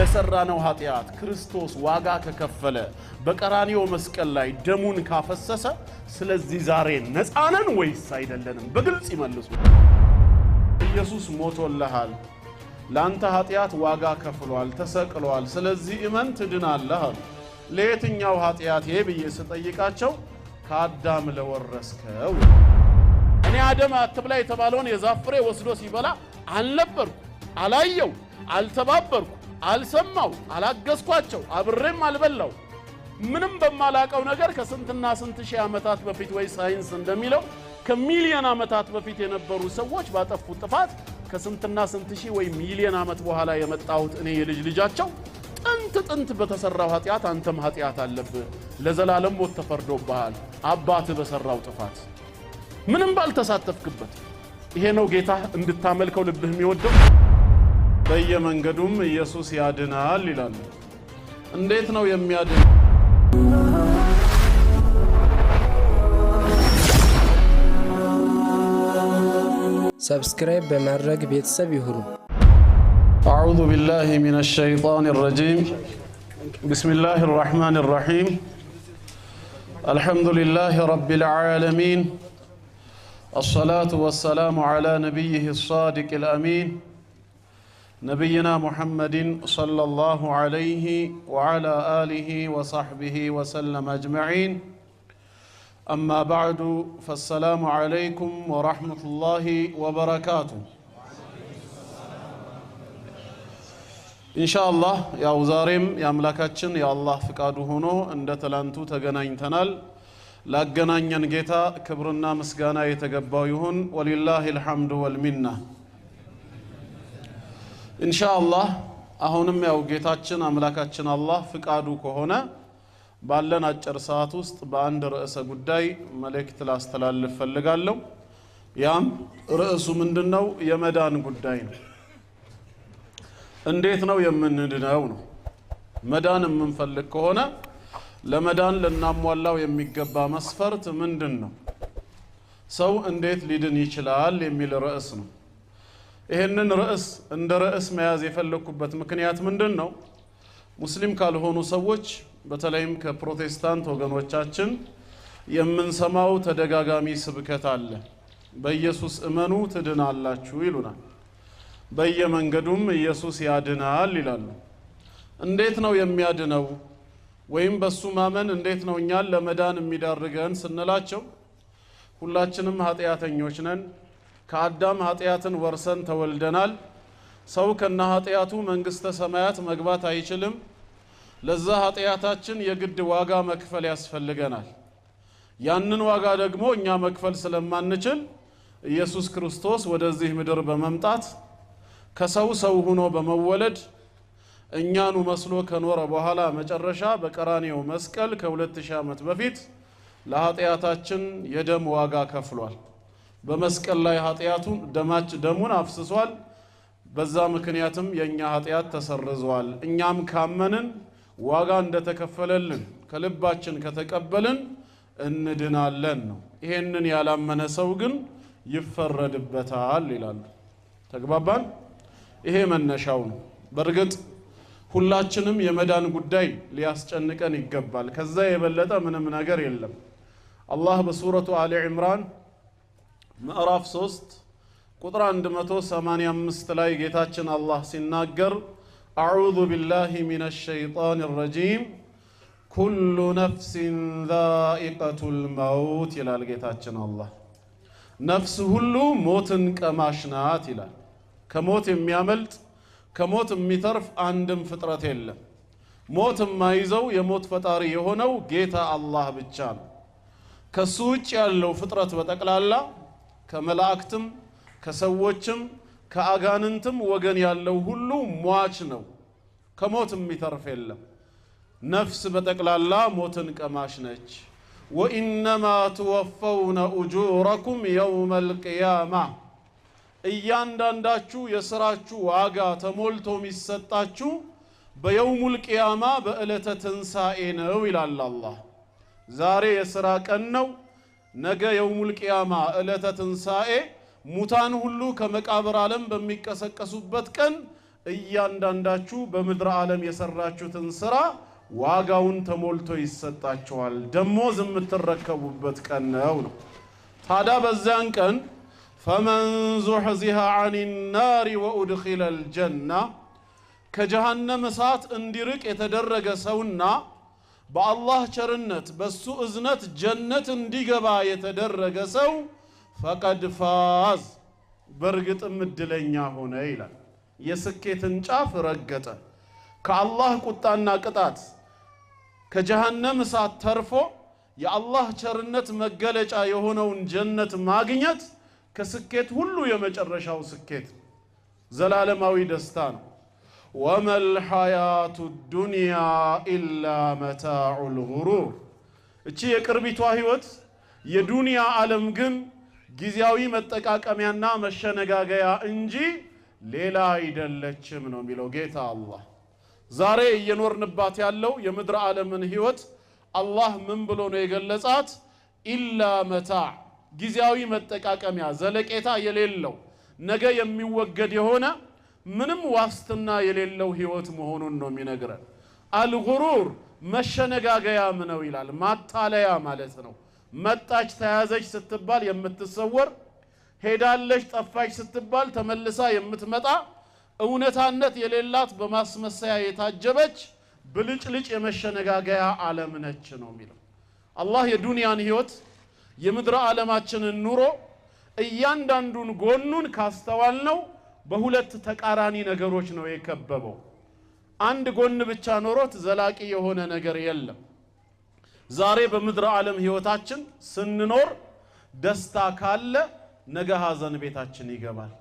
ለሰራነው ኃጢያት ክርስቶስ ዋጋ ከከፈለ በቀራንዮ መስቀል ላይ ደሙን ካፈሰሰ ስለዚህ ዛሬ ነፃ ነን ወይስ አይደለንም? በግልጽ ይመልሱ። ኢየሱስ ሞቶልሃል፣ ላንተ ኃጢያት ዋጋ ከፍሏል፣ ተሰቅሏል፣ ስለዚህ እመን ትድናለህ። ለየትኛው ኃጢያት ብዬ ስጠይቃቸው ከአዳም ለወረስከው። እኔ አዳም አትብላ የተባለውን የዛፍ ፍሬ ወስዶ ሲበላ አልነበርኩ፣ አላየው፣ አልተባበርኩ፣ አልሰማው፣ አላገዝኳቸው፣ አብሬም አልበላው። ምንም በማላቀው ነገር ከስንትና ስንት ሺህ ዓመታት በፊት ወይ ሳይንስ እንደሚለው ከሚሊዮን ዓመታት በፊት የነበሩ ሰዎች ባጠፉት ጥፋት ከስንትና ስንት ሺህ ወይ ሚሊዮን ዓመት በኋላ የመጣሁት እኔ የልጅ ልጃቸው ጥንት በተሰራው ኃጢያት አንተም ኃጢያት አለብህ፣ ለዘላለም ሞት ተፈርዶብሃል አባት በሰራው ጥፋት ምንም ባልተሳተፍክበት። ይሄ ነው ጌታ እንድታመልከው ልብህ የሚወደው። በየመንገዱም ኢየሱስ ያድናል ይላል። እንዴት ነው የሚያድን? ሰብስክራይብ በማድረግ ቤተሰብ ይሁኑ። أعوذ بالله من الشيطان الرجيم بسم الله الرحمن الرحيم الحمد لله رب العالمين الصلاة والسلام على نبيه الصادق الأمين نبينا محمد صلى الله عليه وعلى آله وصحبه وسلم أجمعين أما بعد فالسلام عليكم ورحمة الله وبركاته إن شاء الله يا وزارم يا ملاكاتشن يا الله فقاده هونو عند تلانتو تغناينتنال لاغناñan ጌታ ክብርና ምስጋና የተገባው ይሁን ወሊላሂ الحمد والمنه إن شاء الله አሁንም ያው ጌታችን አምላካችን አላህ ፍቃዱ ከሆነ ባለን አጭር ሰዓት ውስጥ በአንድ ርዕሰ ጉዳይ መልእክት ላስተላልፍ ፈልጋለሁ። ያም ርዕሱ ምንድነው? የመዳን ጉዳይ ነው። እንዴት ነው የምንድነው ነው? መዳን የምንፈልግ ከሆነ ለመዳን ለናሟላው የሚገባ መስፈርት ምንድነው? ሰው እንዴት ሊድን ይችላል የሚል ርዕስ ነው። ይሄንን ርዕስ እንደ ርዕስ መያዝ የፈለኩበት ምክንያት ምንድነው? ሙስሊም ካልሆኑ ሰዎች በተለይም ከፕሮቴስታንት ወገኖቻችን የምንሰማው ተደጋጋሚ ስብከት አለ። በኢየሱስ እመኑ ትድናላችሁ ይሉናል። በየመንገዱም ኢየሱስ ያድናል ይላሉ። እንዴት ነው የሚያድነው? ወይም በሱ ማመን እንዴት ነው እኛን ለመዳን የሚዳርገን ስንላቸው ሁላችንም ኃጢያተኞች ነን። ከአዳም ኃጢያትን ወርሰን ተወልደናል። ሰው ከነ ኃጢያቱ መንግስተ ሰማያት መግባት አይችልም። ለዛ ኃጢያታችን የግድ ዋጋ መክፈል ያስፈልገናል። ያንን ዋጋ ደግሞ እኛ መክፈል ስለማንችል ኢየሱስ ክርስቶስ ወደዚህ ምድር በመምጣት ከሰው ሰው ሆኖ በመወለድ እኛኑ መስሎ ከኖረ በኋላ መጨረሻ በቀራንዮ መስቀል ከ2000 ዓመት በፊት ለኃጢያታችን የደም ዋጋ ከፍሏል። በመስቀል ላይ ኃጢያቱን ደሙን አፍስሷል። በዛ ምክንያትም የኛ ኃጢያት ተሰርዟል። እኛም ካመንን ዋጋ እንደተከፈለልን ከልባችን ከተቀበልን እንድናለን ነው። ይሄንን ያላመነ ሰው ግን ይፈረድበታል ይላሉ። ተግባባን? ይሄ መነሻው ነው። በርግጥ ሁላችንም የመዳን ጉዳይ ሊያስጨንቀን ይገባል። ከዛ የበለጠ ምንም ነገር የለም። አላህ በሱረቱ አሊ ኢምራን ምዕራፍ 3 ቁጥር 185 ላይ ጌታችን አላህ ሲናገር አዑዙ ቢላሂ ሚነሽ ሸይጣኒር ረጂም ኩሉ ነፍሲን ዛኢቀቱል መውት ይላል ጌታችን አላህ። ነፍስ ሁሉ ሞትን ቀማሽ ናት ይላል። ከሞት የሚያመልጥ ከሞት የሚተርፍ አንድም ፍጥረት የለም። ሞት የማይዘው የሞት ፈጣሪ የሆነው ጌታ አላህ ብቻ ነው። ከሱ ውጭ ያለው ፍጥረት በጠቅላላ ከመላእክትም ከሰዎችም ከአጋንንትም ወገን ያለው ሁሉ ሟች ነው። ከሞት የሚተርፍ የለም። ነፍስ በጠቅላላ ሞትን ቀማሽ ነች። ወኢነማ ትወፈውነ ኡጁረኩም የውመል ቂያማ እያንዳንዳችሁ የሥራችሁ ዋጋ ተሞልቶ የሚሰጣችሁ በየውሙል ቂያማ በዕለተ ትንሣኤ ነው ይላል አላህ። ዛሬ የሥራ ቀን ነው። ነገ የውሙል ቂያማ ዕለተ ትንሣኤ ሙታን ሁሉ ከመቃብር ዓለም በሚቀሰቀሱበት ቀን እያንዳንዳችሁ በምድር ዓለም የሰራችሁትን ስራ ዋጋውን ተሞልቶ ይሰጣችኋል፣ ደሞዝ የምትረከቡበት ቀን ነው። ታዲያ በዚያን ቀን ፈመን ዙሕዚሃ ዐኒ ናሪ ወኡድኺለ አልጀና ከጀሃነም እሳት እንዲርቅ የተደረገ ሰውና በአላህ ቸርነት በሱ እዝነት ጀነት እንዲገባ የተደረገ ሰው ፈቀድ ፋዝ በርግጥም እድለኛ ሆነ ይላል። የስኬትን ጫፍ ረገጠ። ከአላህ ቁጣና ቅጣት ከጀሃነም እሳት ተርፎ የአላህ ቸርነት መገለጫ የሆነውን ጀነት ማግኘት ከስኬት ሁሉ የመጨረሻው ስኬት ዘላለማዊ ደስታ ነው። ወመል ሐያቱ ዱንያ ኢላ መታዑል ጉሩር እቺ የቅርቢቷ ህይወት የዱንያ ዓለም ግን ጊዜያዊ መጠቃቀሚያና መሸነጋገያ እንጂ ሌላ አይደለችም ነው የሚለው ጌታ አላህ። ዛሬ እየኖርንባት ያለው የምድር ዓለምን ህይወት አላህ ምን ብሎ ነው የገለጻት? ኢላ መታዕ ጊዜያዊ መጠቃቀሚያ ዘለቄታ የሌለው ነገ የሚወገድ የሆነ ምንም ዋስትና የሌለው ህይወት መሆኑን ነው የሚነግረን። አልጉሩር መሸነጋገያም ነው ይላል። ማታለያ ማለት ነው። መጣች ተያዘች ስትባል የምትሰወር፣ ሄዳለች ጠፋች ስትባል ተመልሳ የምትመጣ እውነታነት የሌላት በማስመሰያ የታጀበች ብልጭልጭ የመሸነጋገያ ዓለም ነች ነው የሚለው አላህ። የዱንያን ህይወት የምድር ዓለማችንን ኑሮ እያንዳንዱን ጎኑን ካስተዋልነው በሁለት ተቃራኒ ነገሮች ነው የከበበው። አንድ ጎን ብቻ ኖሮት ዘላቂ የሆነ ነገር የለም። ዛሬ በምድር ዓለም ህይወታችን ስንኖር ደስታ ካለ ነገ ሐዘን ቤታችን ይገባል።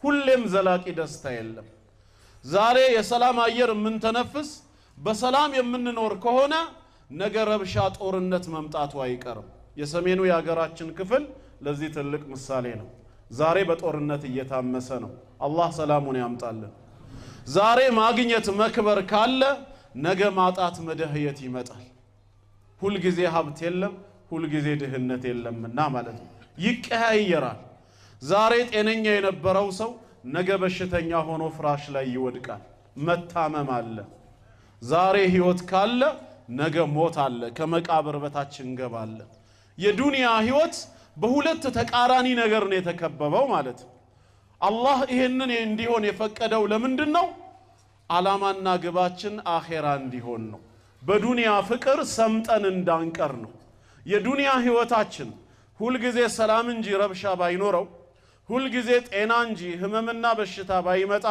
ሁሌም ዘላቂ ደስታ የለም። ዛሬ የሰላም አየር የምንተነፍስ በሰላም የምንኖር ከሆነ ነገ ረብሻ ጦርነት መምጣቱ አይቀርም። የሰሜኑ የሀገራችን ክፍል ለዚህ ትልቅ ምሳሌ ነው። ዛሬ በጦርነት እየታመሰ ነው። አላህ ሰላሙን ያምጣልን። ዛሬ ማግኘት መክበር ካለ ነገ ማጣት መደህየት ይመጣል። ሁል ጊዜ ሀብት የለም፣ ሁል ጊዜ ድህነት የለምና ማለት ነው። ይቀያየራል። ዛሬ ጤነኛ የነበረው ሰው ነገ በሽተኛ ሆኖ ፍራሽ ላይ ይወድቃል። መታመም አለ። ዛሬ ህይወት ካለ ነገ ሞት አለ። ከመቃብር በታች እንገባለን። የዱንያ ህይወት በሁለት ተቃራኒ ነገር ነው የተከበበው ማለት ነው። አላህ ይሄንን እንዲሆን የፈቀደው ለምንድን ነው? ዓላማና ግባችን አኼራ እንዲሆን ነው። በዱንያ ፍቅር ሰምጠን እንዳንቀር ነው። የዱንያ ህይወታችን ሁል ጊዜ ሰላም እንጂ ረብሻ ባይኖረው፣ ሁል ጊዜ ጤና እንጂ ህመምና በሽታ ባይመጣ፣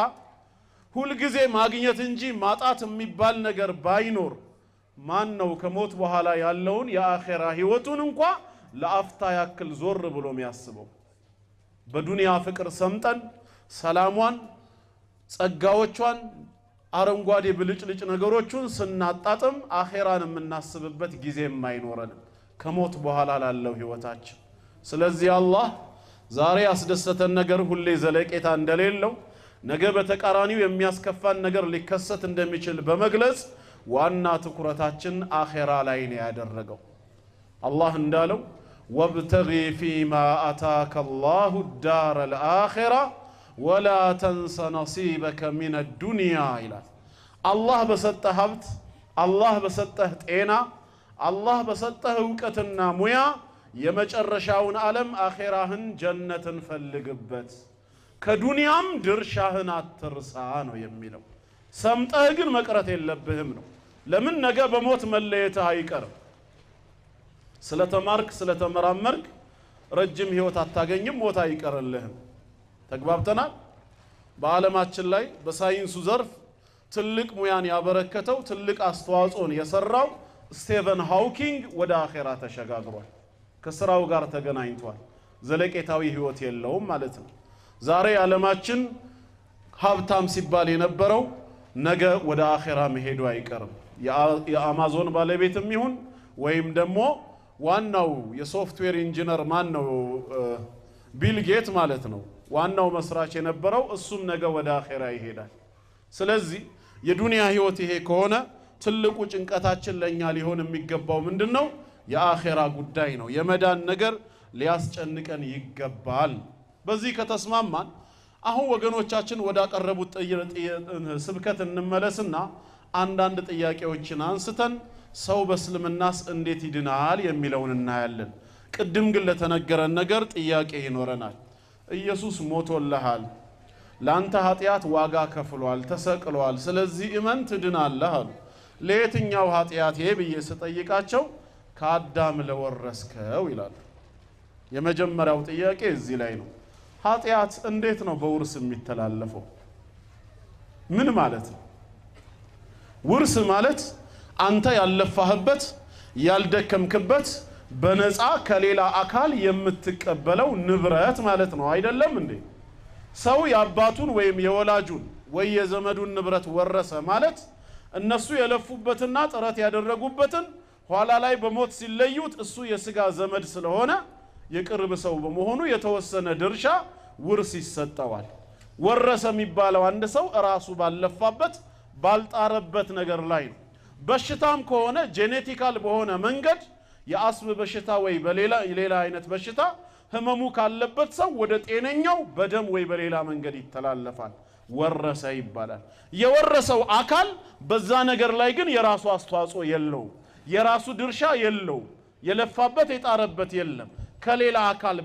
ሁል ጊዜ ማግኘት እንጂ ማጣት የሚባል ነገር ባይኖር ማን ነው ከሞት በኋላ ያለውን የአኼራ ህይወቱን እንኳ ለአፍታ ያክል ዞር ብሎ የሚያስበው? በዱንያ ፍቅር ሰምጠን ሰላሟን፣ ጸጋዎቿን፣ አረንጓዴ ብልጭልጭ ነገሮቹን ስናጣጥም አኼራን የምናስብበት ጊዜም አይኖረንም ከሞት በኋላ ላለው ህይወታችን። ስለዚህ አላህ ዛሬ ያስደሰተን ነገር ሁሌ ዘለቄታ እንደሌለው፣ ነገ በተቃራኒው የሚያስከፋን ነገር ሊከሰት እንደሚችል በመግለጽ ዋና ትኩረታችን አኼራ ላይ ነው ያደረገው። አላህ እንዳለው ወብተጊ ፊማ አታከ አላሁ ዳረ ልአኺራ ወላ ተንሰ ነሲበከ ሚነ ዱንያ ይላል። አላህ በሰጠህ ሀብት፣ አላህ በሰጠህ ጤና፣ አላህ በሰጠህ እውቀትና ሙያ የመጨረሻውን ዓለም አኼራህን ጀነትን ፈልግበት፣ ከዱንያም ድርሻህን አትርሳ ነው የሚለው። ሰምጠህ ግን መቅረት የለብህም ነው። ለምን? ነገ በሞት መለየትህ አይቀርም። ስለተማርክ ስለተመራመርክ ረጅም ህይወት አታገኝም፣ ሞት አይቀርልህም። ተግባብተናል? በዓለማችን ላይ በሳይንሱ ዘርፍ ትልቅ ሙያን ያበረከተው ትልቅ አስተዋጽኦን የሰራው ስቲቨን ሃውኪንግ ወደ አኼራ ተሸጋግሯል። ከስራው ጋር ተገናኝቷል። ዘለቄታዊ ህይወት የለውም ማለት ነው። ዛሬ ዓለማችን ሀብታም ሲባል የነበረው ነገ ወደ አኼራ መሄዱ አይቀርም። የአማዞን ባለቤትም ይሁን ወይም ደግሞ ዋናው የሶፍትዌር ኢንጂነር ማን ነው? ቢል ጌት ማለት ነው። ዋናው መስራች የነበረው እሱም ነገ ወደ አኼራ ይሄዳል። ስለዚህ የዱንያ ህይወት ይሄ ከሆነ ትልቁ ጭንቀታችን ለኛ ሊሆን የሚገባው ምንድነው? የአኼራ ጉዳይ ነው። የመዳን ነገር ሊያስጨንቀን ይገባል። በዚህ ከተስማማን አሁን ወገኖቻችን ወዳቀረቡት ስብከት እንመለስና አንዳንድ ጥያቄዎችን አንስተን ሰው በእስልምናስ እንዴት ይድናል የሚለውን እናያለን። ቅድም ግን ለተነገረን ነገር ጥያቄ ይኖረናል። ኢየሱስ ሞቶልሃል፣ ላንተ ኃጢያት ዋጋ ከፍሏል፣ ተሰቅሏል፣ ስለዚህ እመን ትድናለህ አሉ። ለየትኛው ኃጢያት ብዬ ስጠይቃቸው ከአዳም ለወረስከው ይላሉ። የመጀመሪያው ጥያቄ እዚህ ላይ ነው። ኃጢያት እንዴት ነው በውርስ የሚተላለፈው? ምን ማለት ነው? ውርስ ማለት አንተ ያለፋህበት ያልደከምክበት በነፃ ከሌላ አካል የምትቀበለው ንብረት ማለት ነው አይደለም እንዴ? ሰው ያባቱን ወይም የወላጁን ወይ የዘመዱን ንብረት ወረሰ ማለት እነሱ የለፉበትና ጥረት ያደረጉበትን ኋላ ላይ በሞት ሲለዩት እሱ የስጋ ዘመድ ስለሆነ የቅርብ ሰው በመሆኑ የተወሰነ ድርሻ ውርስ ይሰጠዋል። ወረሰ የሚባለው አንድ ሰው ራሱ ባለፋበት ባልጣረበት ነገር ላይ ነው። በሽታም ከሆነ ጄኔቲካል በሆነ መንገድ የአስብ በሽታ ወይ በሌላ አይነት በሽታ ህመሙ ካለበት ሰው ወደ ጤነኛው በደም ወይ በሌላ መንገድ ይተላለፋል። ወረሰ ይባላል። የወረሰው አካል በዛ ነገር ላይ ግን የራሱ አስተዋጽኦ የለው፣ የራሱ ድርሻ የለው፣ የለፋበት የጣረበት የለም። ከሌላ አካል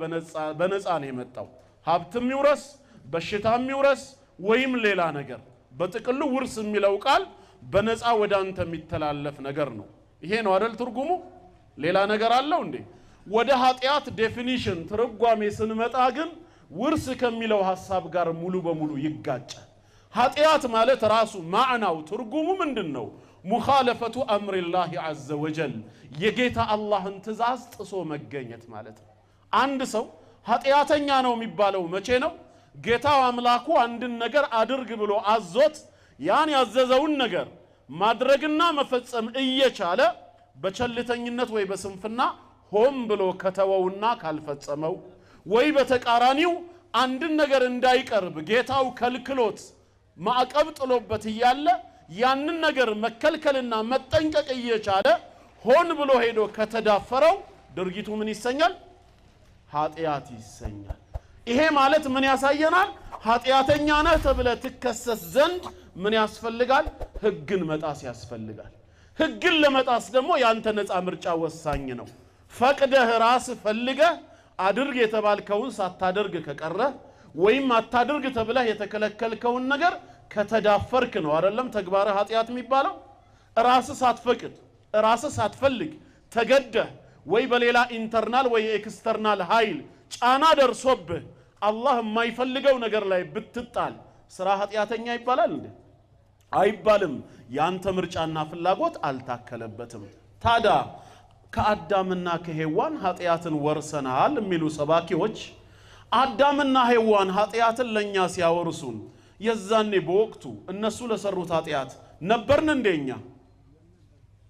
በነፃ ነው የመጣው። ሀብትም ይውረስ በሽታም ይውረስ ወይም ሌላ ነገር፣ በጥቅሉ ውርስ የሚለው ቃል በነፃ ወደ አንተ የሚተላለፍ ነገር ነው። ይሄ ነው አይደል ትርጉሙ? ሌላ ነገር አለው እንዴ? ወደ ኃጢያት ዴፊኒሽን ትርጓሜ ስንመጣ ግን ውርስ ከሚለው ሐሳብ ጋር ሙሉ በሙሉ ይጋጫል። ኃጢያት ማለት ራሱ ማዕናው ትርጉሙ ምንድነው? ሙኻለፈቱ አምሪላህ ዐዘ ወጀል፣ የጌታ አላህን ትእዛዝ ጥሶ መገኘት ማለት ነው። አንድ ሰው ኃጢያተኛ ነው የሚባለው መቼ ነው? ጌታው አምላኩ አንድን ነገር አድርግ ብሎ አዞት ያን ያዘዘውን ነገር ማድረግና መፈጸም እየቻለ በቸልተኝነት ወይ በስንፍና ሆም ብሎ ከተወውና ካልፈጸመው፣ ወይ በተቃራኒው አንድን ነገር እንዳይቀርብ ጌታው ከልክሎት ማዕቀብ ጥሎበት እያለ ያንን ነገር መከልከልና መጠንቀቅ እየቻለ ሆን ብሎ ሄዶ ከተዳፈረው ድርጊቱ ምን ይሰኛል? ኃጢያት ይሰኛል። ይሄ ማለት ምን ያሳየናል? ኃጢያተኛ ነህ ተብለህ ትከሰስ ዘንድ ምን ያስፈልጋል? ህግን መጣስ ያስፈልጋል። ህግን ለመጣስ ደግሞ ያንተ ነፃ ምርጫ ወሳኝ ነው። ፈቅደህ ራስ ፈልገህ አድርግ የተባልከውን ሳታደርግ ከቀረ ወይም አታድርግ ተብለህ የተከለከልከውን ነገር ከተዳፈርክ ነው አይደለም ተግባረ ኃጢያት የሚባለው። ራስ ሳትፈቅድ ራስ ሳትፈልግ ተገደህ ወይ በሌላ ኢንተርናል ወይ ኤክስተርናል ኃይል ጫና ደርሶብህ አላህ የማይፈልገው ነገር ላይ ብትጣል ስራ ኃጢያተኛ ይባላል እንዴ? አይባልም። ያንተ ምርጫና ፍላጎት አልታከለበትም። ታዲያ ከአዳምና ከሔዋን ኃጢያትን ወርሰናል የሚሉ ሰባኪዎች አዳምና ሔዋን ኃጢያትን ለኛ ሲያወርሱን የዛኔ በወቅቱ እነሱ ለሰሩት ኃጢያት ነበርን እንደኛ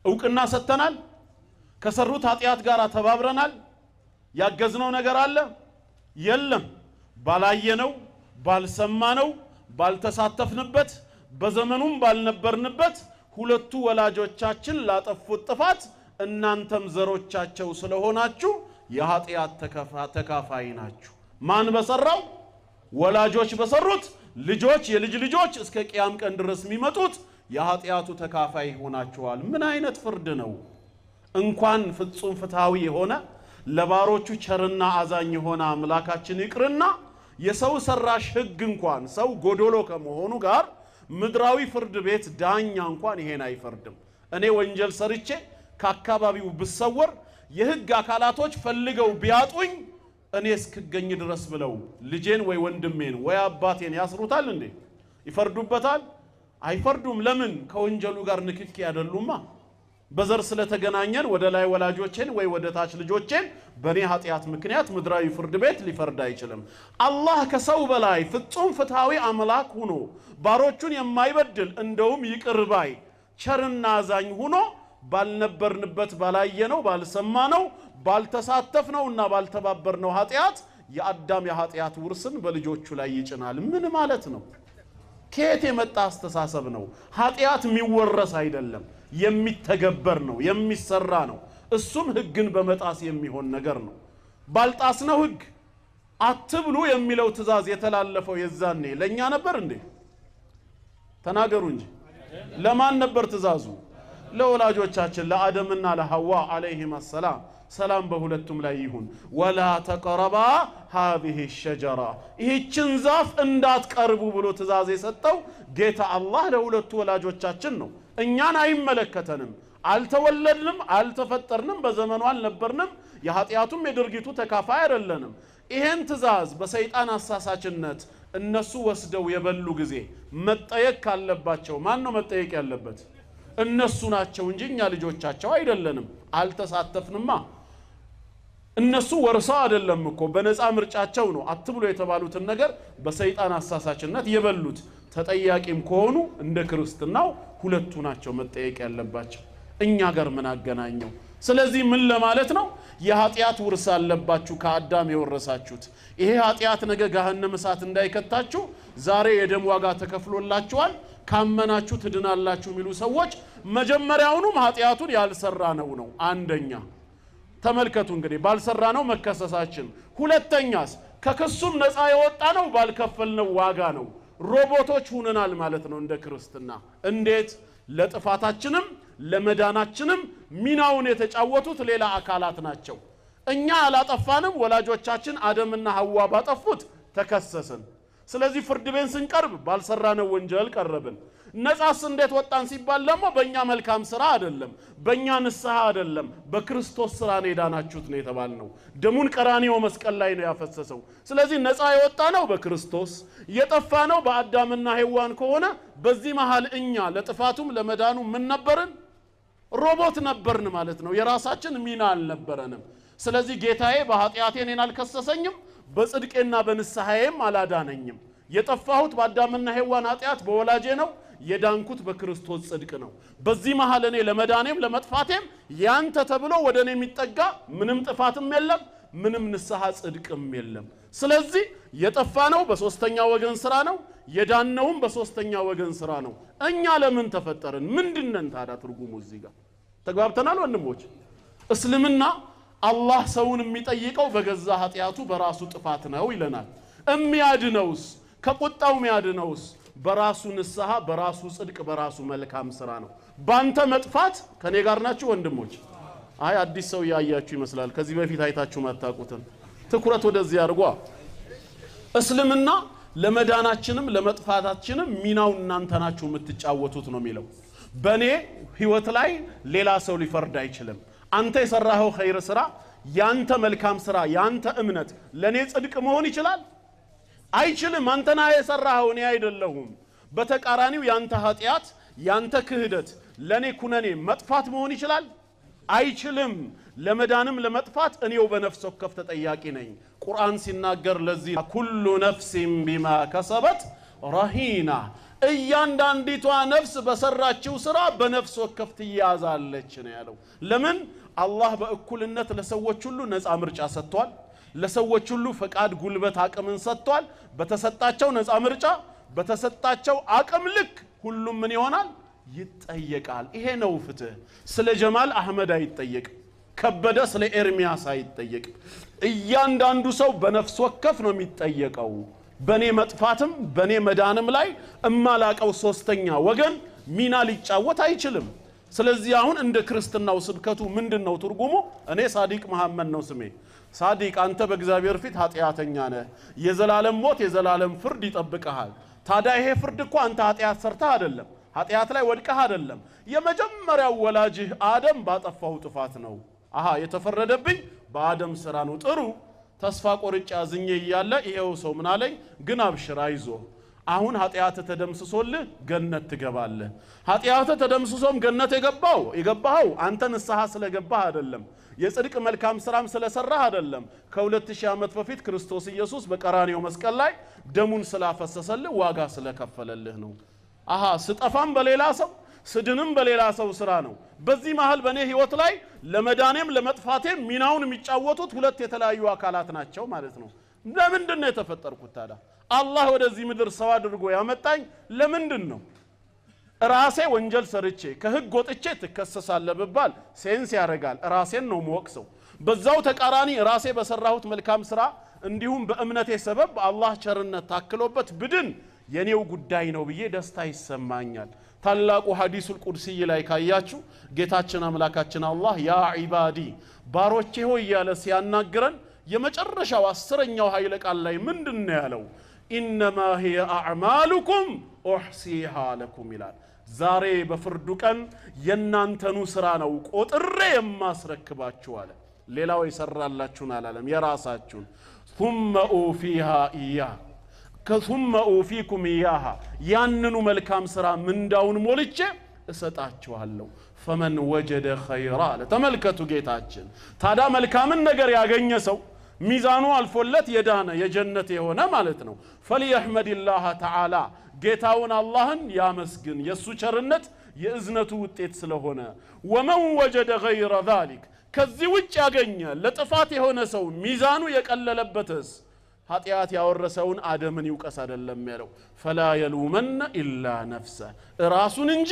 ዕውቅና ሰጥተናል? ከሰሩት ኃጢያት ጋር ተባብረናል? ያገዝነው ነገር አለ? የለም። ባላየነው ባልሰማነው ባልተሳተፍንበት በዘመኑም ባልነበርንበት ሁለቱ ወላጆቻችን ላጠፉት ጥፋት እናንተም ዘሮቻቸው ስለሆናችሁ የኃጢያት ተካፋይ ናችሁ። ማን በሰራው? ወላጆች በሰሩት ልጆች የልጅ ልጆች እስከ ቂያም ቀን ድረስ የሚመጡት የኃጢያቱ ተካፋይ ሆናችኋል። ምን አይነት ፍርድ ነው? እንኳን ፍጹም ፍትሃዊ የሆነ ለባሮቹ ቸርና አዛኝ የሆነ አምላካችን ይቅርና የሰው ሰራሽ ህግ እንኳን ሰው ጎዶሎ ከመሆኑ ጋር ምድራዊ ፍርድ ቤት ዳኛ እንኳን ይሄን አይፈርድም። እኔ ወንጀል ሰርቼ ከአካባቢው ብሰወር የህግ አካላቶች ፈልገው ቢያጡኝ እኔ እስክገኝ ድረስ ብለው ልጄን ወይ ወንድሜን ወይ አባቴን ያስሩታል እንዴ? ይፈርዱበታል? አይፈርዱም። ለምን? ከወንጀሉ ጋር ንክኪ አይደሉማ። በዘር ስለተገናኘን ወደ ላይ ወላጆቼን ወይ ወደ ታች ልጆቼን በኔ ኃጢያት ምክንያት ምድራዊ ፍርድ ቤት ሊፈርድ አይችልም። አላህ ከሰው በላይ ፍጹም ፍትሃዊ አምላክ ሆኖ ባሮቹን የማይበድል እንደውም ይቅር ባይ ቸርና አዛኝ ሆኖ ባልነበርንበት ባላየነው ባልሰማነው ባልተሳተፍነውና ባልተባበርነው ኃጢያት የአዳም የኃጢያት ውርስን በልጆቹ ላይ ይጭናል። ምን ማለት ነው? ከየት የመጣ አስተሳሰብ ነው? ኃጢያት የሚወረስ አይደለም፣ የሚተገበር ነው፣ የሚሰራ ነው። እሱም ህግን በመጣስ የሚሆን ነገር ነው። ባልጣስነው ህግ አትብሉ የሚለው ትእዛዝ የተላለፈው የዛኔ ለኛ ነበር እንዴ? ተናገሩ እንጂ ለማን ነበር ትእዛዙ? ለወላጆቻችን ለአደምና ለሐዋ አለይሂም ሰላም ሰላም በሁለቱም ላይ ይሁን። ወላ ተቀረባ هذه الشجرة ይህችን ዛፍ እንዳትቀርቡ ብሎ ትእዛዝ የሰጠው ጌታ አላህ ለሁለቱ ወላጆቻችን ነው። እኛን አይመለከተንም። አልተወለድንም፣ አልተፈጠርንም፣ በዘመኑ አልነበርንም፣ የኃጢያቱም የድርጊቱ ተካፋይ አይደለንም። ይሄን ትእዛዝ በሰይጣን አሳሳችነት እነሱ ወስደው የበሉ ጊዜ መጠየቅ ካለባቸው ማን ነው መጠየቅ ያለበት? እነሱ ናቸው እንጂ እኛ ልጆቻቸው አይደለንም። አልተሳተፍንማ። እነሱ ወርሰው አይደለም እኮ በነፃ ምርጫቸው ነው አትብሎ የተባሉትን ነገር በሰይጣን አሳሳችነት የበሉት። ተጠያቂም ከሆኑ እንደ ክርስትናው ሁለቱ ናቸው መጠየቅ ያለባቸው። እኛ ጋር ምን አገናኘው? ስለዚህ ምን ለማለት ነው? የኃጢያት ውርስ አለባችሁ ከአዳም የወረሳችሁት። ይሄ ኃጢያት ነገ ገሃነም እሳት እንዳይከታችሁ ዛሬ የደም ዋጋ ተከፍሎላችኋል፣ ካመናችሁ ትድናላችሁ የሚሉ ሰዎች መጀመሪያውኑም ኃጢያቱን ያልሰራ ነው። አንደኛ ተመልከቱ እንግዲህ ባልሰራ ነው መከሰሳችን። ሁለተኛስ ከክሱም ነፃ የወጣ ነው ባልከፈልነው ዋጋ ነው። ሮቦቶች ሆነናል ማለት ነው እንደ ክርስትና። እንዴት? ለጥፋታችንም ለመዳናችንም ሚናውን የተጫወቱት ሌላ አካላት ናቸው። እኛ አላጠፋንም። ወላጆቻችን አደምና ሐዋ ባጠፉት ተከሰስን። ስለዚህ ፍርድ ቤት ስንቀርብ ባልሰራነው ወንጀል ቀረብን። ነፃስ እንዴት ወጣን ሲባል ደግሞ በእኛ መልካም ስራ አይደለም፣ በእኛ ንስሐ አይደለም፣ በክርስቶስ ስራ ነው የዳናችሁት ነው የተባልነው። ደሙን ቀራንዮ መስቀል ላይ ነው ያፈሰሰው። ስለዚህ ነፃ የወጣ ነው በክርስቶስ፣ የጠፋ ነው በአዳምና ሔዋን ከሆነ በዚህ መሃል እኛ ለጥፋቱም ለመዳኑ ምን ነበርን? ሮቦት ነበርን ማለት ነው። የራሳችን ሚና አልነበረንም። ስለዚህ ጌታዬ በኃጢአቴ እኔን አልከሰሰኝም፣ በጽድቄና በንስሐዬም አላዳነኝም። የጠፋሁት በአዳምና ሔዋን ኃጢአት በወላጄ ነው፣ የዳንኩት በክርስቶስ ጽድቅ ነው። በዚህ መሃል እኔ ለመዳኔም ለመጥፋቴም ያንተ ተብሎ ወደ እኔ የሚጠጋ ምንም ጥፋትም የለም፣ ምንም ንስሐ ጽድቅም የለም። ስለዚህ የጠፋ ነው በሶስተኛ ወገን ስራ ነው፣ የዳነውም በሶስተኛ ወገን ስራ ነው። እኛ ለምን ተፈጠርን? ምንድነን ታዲያ ትርጉሙ? እዚህ ጋር ተግባብተናል ወንድሞች? እስልምና አላህ ሰውን የሚጠይቀው በገዛ ኃጢያቱ በራሱ ጥፋት ነው ይለናል። የሚያድነውስ ከቁጣው የሚያድነውስ በራሱ ንስሐ በራሱ ጽድቅ በራሱ መልካም ስራ ነው። ባንተ መጥፋት ከኔ ጋር ናችሁ ወንድሞች? አይ አዲስ ሰው ያያችሁ ይመስላል፣ ከዚህ በፊት አይታችሁ ማታቁትን ትኩረት ወደዚህ አድርጓ። እስልምና ለመዳናችንም ለመጥፋታችንም ሚናው እናንተ ናችሁ የምትጫወቱት ነው የሚለው። በኔ ህይወት ላይ ሌላ ሰው ሊፈርድ አይችልም። አንተ የሰራኸው ኸይር ስራ፣ ያንተ መልካም ስራ፣ ያንተ እምነት ለኔ ጽድቅ መሆን ይችላል? አይችልም። አንተና የሰራኸው እኔ አይደለሁም። በተቃራኒው ያንተ ኃጢያት ያንተ ክህደት ለኔ ኩነኔ መጥፋት መሆን ይችላል? አይችልም። ለመዳንም ለመጥፋት እኔው በነፍስ ወከፍ ተጠያቂ ነኝ። ቁርአን ሲናገር ለዚህ ኩሉ ነፍሲን ቢማ ከሰበት ረሂና፣ እያንዳንዲቷ ነፍስ በሰራችው ስራ በነፍስ ወከፍ ትያዛለች ነው ያለው። ለምን? አላህ በእኩልነት ለሰዎች ሁሉ ነፃ ምርጫ ሰጥቷል። ለሰዎች ሁሉ ፈቃድ፣ ጉልበት፣ አቅምን ሰጥቷል። በተሰጣቸው ነፃ ምርጫ በተሰጣቸው አቅም ልክ ሁሉም ምን ይሆናል? ይጠየቃል። ይሄ ነው ፍትህ። ስለ ጀማል አህመድ አይጠየቅ፣ ከበደ ስለ ኤርሚያስ አይጠየቅ። እያንዳንዱ ሰው በነፍስ ወከፍ ነው የሚጠየቀው። በኔ መጥፋትም በኔ መዳንም ላይ እማላቀው ሶስተኛ ወገን ሚና ሊጫወት አይችልም። ስለዚህ አሁን እንደ ክርስትናው ስብከቱ ምንድነው ትርጉሙ? እኔ ሳዲቅ መሐመድ ነው ስሜ። ሳዲቅ አንተ በእግዚአብሔር ፊት ኃጢያተኛ ነህ፣ የዘላለም ሞት የዘላለም ፍርድ ይጠብቀሃል። ታዲያ ይሄ ፍርድ እኮ አንተ ኃጢያት ሰርተህ አይደለም፣ ኃጢያት ላይ ወድቀህ አይደለም። የመጀመሪያው ወላጅህ አደም ባጠፋው ጥፋት ነው። አሃ የተፈረደብኝ በአደም ስራ ነው። ጥሩ ተስፋ ቆርጬ አዝኜ እያለ ይሄው ሰው ምን አለኝ? ግን አብሽር አይዞህ፣ አሁን ኃጢያት ተደምስሶልህ ገነት ትገባለህ። ኃጢያት ተደምስሶም ገነት የገባኸው አንተ ንስሐ ስለገባህ አይደለም፣ የጽድቅ መልካም ስራም ስለሰራህ አይደለም። ከ2000 ዓመት በፊት ክርስቶስ ኢየሱስ በቀራንዮ መስቀል ላይ ደሙን ስላፈሰሰልህ ዋጋ ስለከፈለልህ ነው። አሃ ስጠፋም በሌላ ሰው ስድንም በሌላ ሰው ስራ ነው። በዚህ መሃል በኔ ህይወት ላይ ለመዳኔም ለመጥፋቴም ሚናውን የሚጫወቱት ሁለት የተለያዩ አካላት ናቸው ማለት ነው። ለምንድን ነው የተፈጠርኩት ታዲያ? አላህ ወደዚህ ምድር ሰው አድርጎ ያመጣኝ ለምንድን ነው? ራሴ ወንጀል ሰርቼ ከህግ ወጥቼ ትከሰሳለህ ብባል ሴንስ ያደርጋል። ራሴን ነው የምወቅሰው። በዛው ተቃራኒ ራሴ በሰራሁት መልካም ስራ እንዲሁም በእምነቴ ሰበብ አላህ ቸርነት ታክሎበት ብድን የኔው ጉዳይ ነው ብዬ ደስታ ይሰማኛል። ታላቁ ሐዲሱል ቁድሲ ላይ ካያችሁ ጌታችን አምላካችን አላህ ያ ዒባዲ ባሮቼ ሆይ ያለ ሲያናግረን የመጨረሻው 10ኛው ኃይለ ቃል ላይ ምንድነው ያለው? ኢነማ ሂየ አዕማሉኩም ኡሕሲሃ ለኩም ይላል። ዛሬ በፍርዱ ቀን የናንተኑ ስራ ነው ቆጥሬ የማስረክባችሁ አለ። ሌላው ይሰራላችሁን አላለም፣ የራሳችሁን ثم أوفيها إياه ثم أوفيكم إياها ያንኑ መልካም ስራ ምንዳውን ሞልቼ እሰጣችኋለሁ። ፈመን ወጀደ ኸይራ ተመልከቱ ጌታችን ታዲያ መልካምን ነገር ያገኘ ሰው ሚዛኑ አልፎለት የዳነ የጀነት የሆነ ማለት ነው። ፈሊየሕመድላህ ተዓላ ጌታውን አላህን ያመስግን የሱ ቸርነት የእዝነቱ ውጤት ስለሆነ። ወመን ወጀደ ገይረ ዛሊክ ከዚህ ውጭ ያገኘ ለጥፋት የሆነ ሰው ሚዛኑ የቀለለበትስ ኃጢአት ያወረሰውን አደምን ይውቀስ አይደለም ያለው። ፈላ የሉመነ ኢላ ነፍሰ ራሱን እንጂ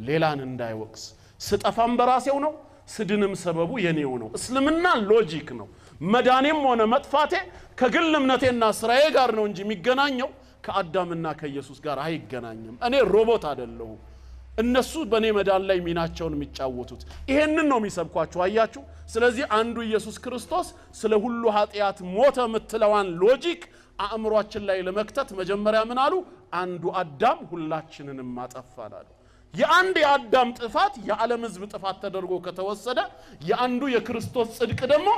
ሌላን እንዳይወቅስ። ስጠፋም በራሴው ነው፣ ስድንም ሰበቡ የኔው ነው። እስልምና ሎጂክ ነው። መዳኔም ሆነ መጥፋቴ ከግል እምነቴና ስራዬ ጋር ነው እንጂ የሚገናኘው ከአዳምና ከኢየሱስ ጋር አይገናኝም። እኔ ሮቦት አይደለሁም። እነሱ በኔ መዳን ላይ ሚናቸውን የሚጫወቱት ይሄንን ነው የሚሰብኳችሁ። አያችሁ። ስለዚህ አንዱ ኢየሱስ ክርስቶስ ስለ ሁሉ ኃጢአት ሞተ ምትለዋን ሎጂክ አእምሯችን ላይ ለመክተት መጀመሪያ ምን አሉ? አንዱ አዳም ሁላችንንም ማጠፋል አሉ። የአንድ የአዳም ጥፋት የዓለም ህዝብ ጥፋት ተደርጎ ከተወሰደ የአንዱ የክርስቶስ ጽድቅ ደግሞ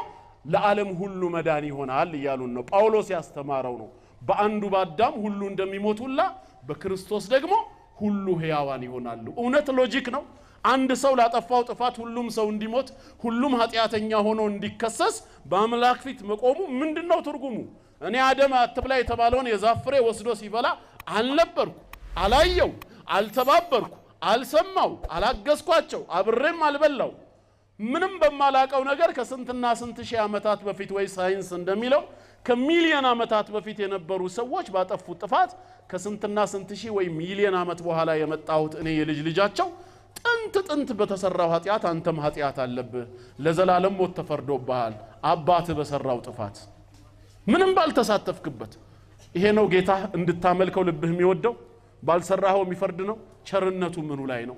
ለዓለም ሁሉ መዳን ይሆናል እያሉን ነው። ጳውሎስ ያስተማረው ነው። በአንዱ በአዳም ሁሉ እንደሚሞቱላ በክርስቶስ ደግሞ ሁሉ ሕያዋን ይሆናሉ። እውነት ሎጂክ ነው። አንድ ሰው ላጠፋው ጥፋት ሁሉም ሰው እንዲሞት ሁሉም ኃጢአተኛ ሆኖ እንዲከሰስ በአምላክ ፊት መቆሙ ምንድነው ትርጉሙ? እኔ አደም አትብላ የተባለውን የዛፍ ፍሬ ወስዶ ሲበላ አልነበርኩ፣ አላየው፣ አልተባበርኩ፣ አልሰማው፣ አላገዝኳቸው፣ አብሬም አልበላው። ምንም በማላቀው ነገር ከስንትና ስንት ሺህ ዓመታት በፊት ወይ ሳይንስ እንደሚለው ከሚሊዮን ዓመታት በፊት የነበሩ ሰዎች ባጠፉት ጥፋት ከስንትና ስንት ሺህ ወይ ሚሊዮን ዓመት በኋላ የመጣሁት እኔ የልጅ ልጃቸው ጥንት በተሰራው ኃጢአት አንተም ኃጢአት አለብህ፣ ለዘላለም ሞት ተፈርዶብሃል አባት በሰራው ጥፋት ምንም ባልተሳተፍክበት። ይሄ ነው ጌታ እንድታመልከው ልብህ የሚወደው? ባልሰራው የሚፈርድ ነው? ቸርነቱ ምኑ ላይ ነው?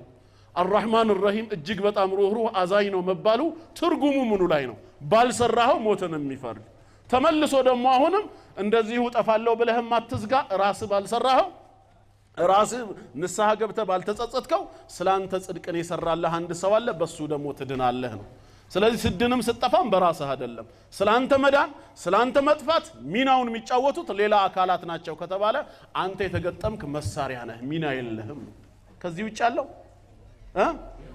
አርራህማን الرحيم እጅግ በጣም ሩህሩህ አዛኝ ነው መባሉ ትርጉሙ ምኑ ላይ ነው? ባልሰራው ሞትን የሚፈርድ ተመልሶ ደግሞ አሁንም እንደዚሁ ጠፋለው ብለህም አትዝጋ። ራስ ባልሰራው ራስ ንስሐ ገብተህ ባልተጸጸትከው ስላንተ ጽድቅን የሰራልህ አንድ ሰው አለ፣ በሱ ደግሞ ትድናለህ ነው። ስለዚህ ስድንም ስጠፋም በራስህ አይደለም። ስላንተ መዳን ስላንተ መጥፋት ሚናውን የሚጫወቱት ሌላ አካላት ናቸው ከተባለ አንተ የተገጠምክ መሳሪያ ነህ፣ ሚና የለህም። ከዚህ ውጭ ያለው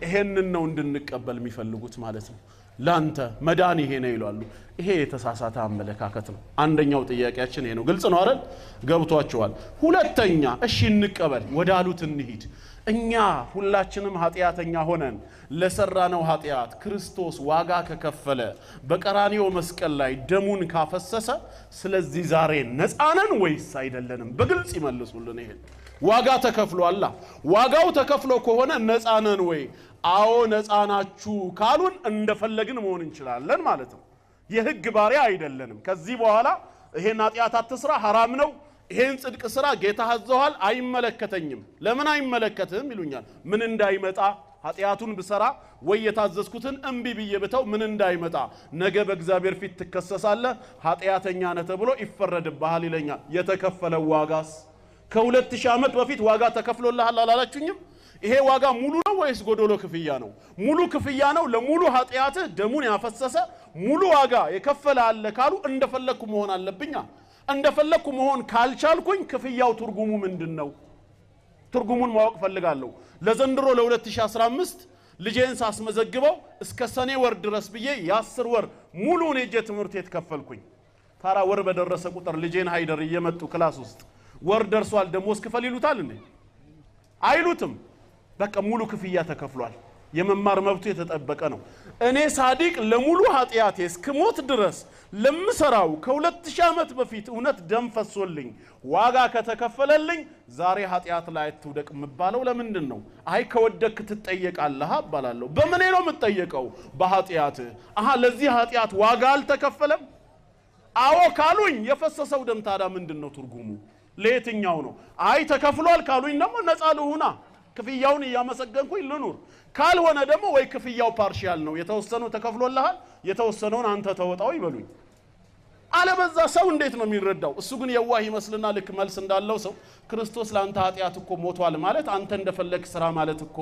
ይሄንን ነው እንድንቀበል የሚፈልጉት ማለት ነው። ላንተ መዳን ይሄ ነው ይላሉ። ይሄ የተሳሳተ አመለካከት ነው። አንደኛው ጥያቄያችን ይሄ ነው። ግልጽ ነው አይደል? ገብቷቸዋል። ሁለተኛ እሺ እንቀበል ወዳሉት እንሂድ። እኛ ሁላችንም ኃጢአተኛ ሆነን ለሰራነው ኃጢአት ክርስቶስ ዋጋ ከከፈለ በቀራንዮ መስቀል ላይ ደሙን ካፈሰሰ ስለዚህ ዛሬ ነፃ ነን ወይስ አይደለንም? በግልጽ ይመልሱልን። ይሄን ዋጋ ተከፍሏል። ዋጋው ተከፍሎ ከሆነ ነፃ ነን ወይ? አዎ ነፃ ናችሁ ካሉን እንደፈለግን መሆን እንችላለን ማለት ነው። የህግ ባሪያ አይደለንም። ከዚህ በኋላ ይሄን ኃጢአት አትስራ ሐራም ነው፣ ይሄን ጽድቅ ስራ ጌታ አዘዋል፣ አይመለከተኝም። ለምን አይመለከትም ይሉኛል። ምን እንዳይመጣ ኃጢአቱን ብሰራ ወይ የታዘዝኩትን እንቢ ብዬ ብተው ምን እንዳይመጣ ነገ በእግዚአብሔር ፊት ትከሰሳለህ፣ ኃጢአተኛ ነህ ተብሎ ይፈረድብሃል ይለኛል። የተከፈለው ዋጋስ ከ2000 ዓመት በፊት ዋጋ ተከፍሎልሃል አላላችሁኝም? ይሄ ዋጋ ሙሉ ነው ወይስ ጎዶሎ ክፍያ ነው? ሙሉ ክፍያ ነው። ለሙሉ ኃጢአትህ ደሙን ያፈሰሰ ሙሉ ዋጋ የከፈለ አለ ካሉ እንደፈለኩ መሆን አለብኛ። እንደፈለኩ መሆን ካልቻልኩኝ ክፍያው ትርጉሙ ምንድነው? ትርጉሙን ማወቅ ፈልጋለሁ። ለዘንድሮ ለ2015 ልጄን ሳስመዘግበው እስከ ሰኔ ወር ድረስ ብዬ የ10 ወር ሙሉውን የጄ ትምህርት የተከፈልኩኝ። ታራ ወር በደረሰ ቁጥር ልጄን ሃይደር እየመጡ ክላስ ውስጥ ወር ደርሷል ደሞዝ ክፈል ይሉታል እንዴ? አይሉትም። በቃ ሙሉ ክፍያ ተከፍሏል። የመማር መብቱ የተጠበቀ ነው። እኔ ሳዲቅ ለሙሉ ኃጢአቴ እስከሞት ድረስ ለምሰራው ከ2000 ዓመት በፊት እውነት ደም ፈሶልኝ ዋጋ ከተከፈለልኝ ዛሬ ኃጢአት ላይ አትውደቅ መባለው ለምንድን ነው? አይ ከወደክ ትጠየቃለህ አባላለሁ። በመኔ ነው የምትጠየቀው? በኃጢአት። ለዚህ ኃጢአት ዋጋ አልተከፈለም? አዎ ካሉኝ የፈሰሰው ደም ታዲያ ምንድነው ትርጉሙ? ለየትኛው ነው? አይ ተከፍሏል ካሉኝ ደግሞ ነፃ ልሁና ክፍያውን ያመሰገንኩኝ ልኑር። ካልሆነ ደግሞ ወይ ክፍያው ፓርሻል ነው የተወሰነው ተከፍሎልሃል የተወሰነውን አንተ ተወጣው ይበሉኝ። አለበዛ ሰው እንዴት ነው የሚረዳው? እሱ ግን የዋህ ይመስልና ልክ መልስ እንዳለው ሰው ክርስቶስ ላንተ ኃጢያት እኮ ሞቷል ማለት አንተ እንደፈለክ ስራ ማለት እኮ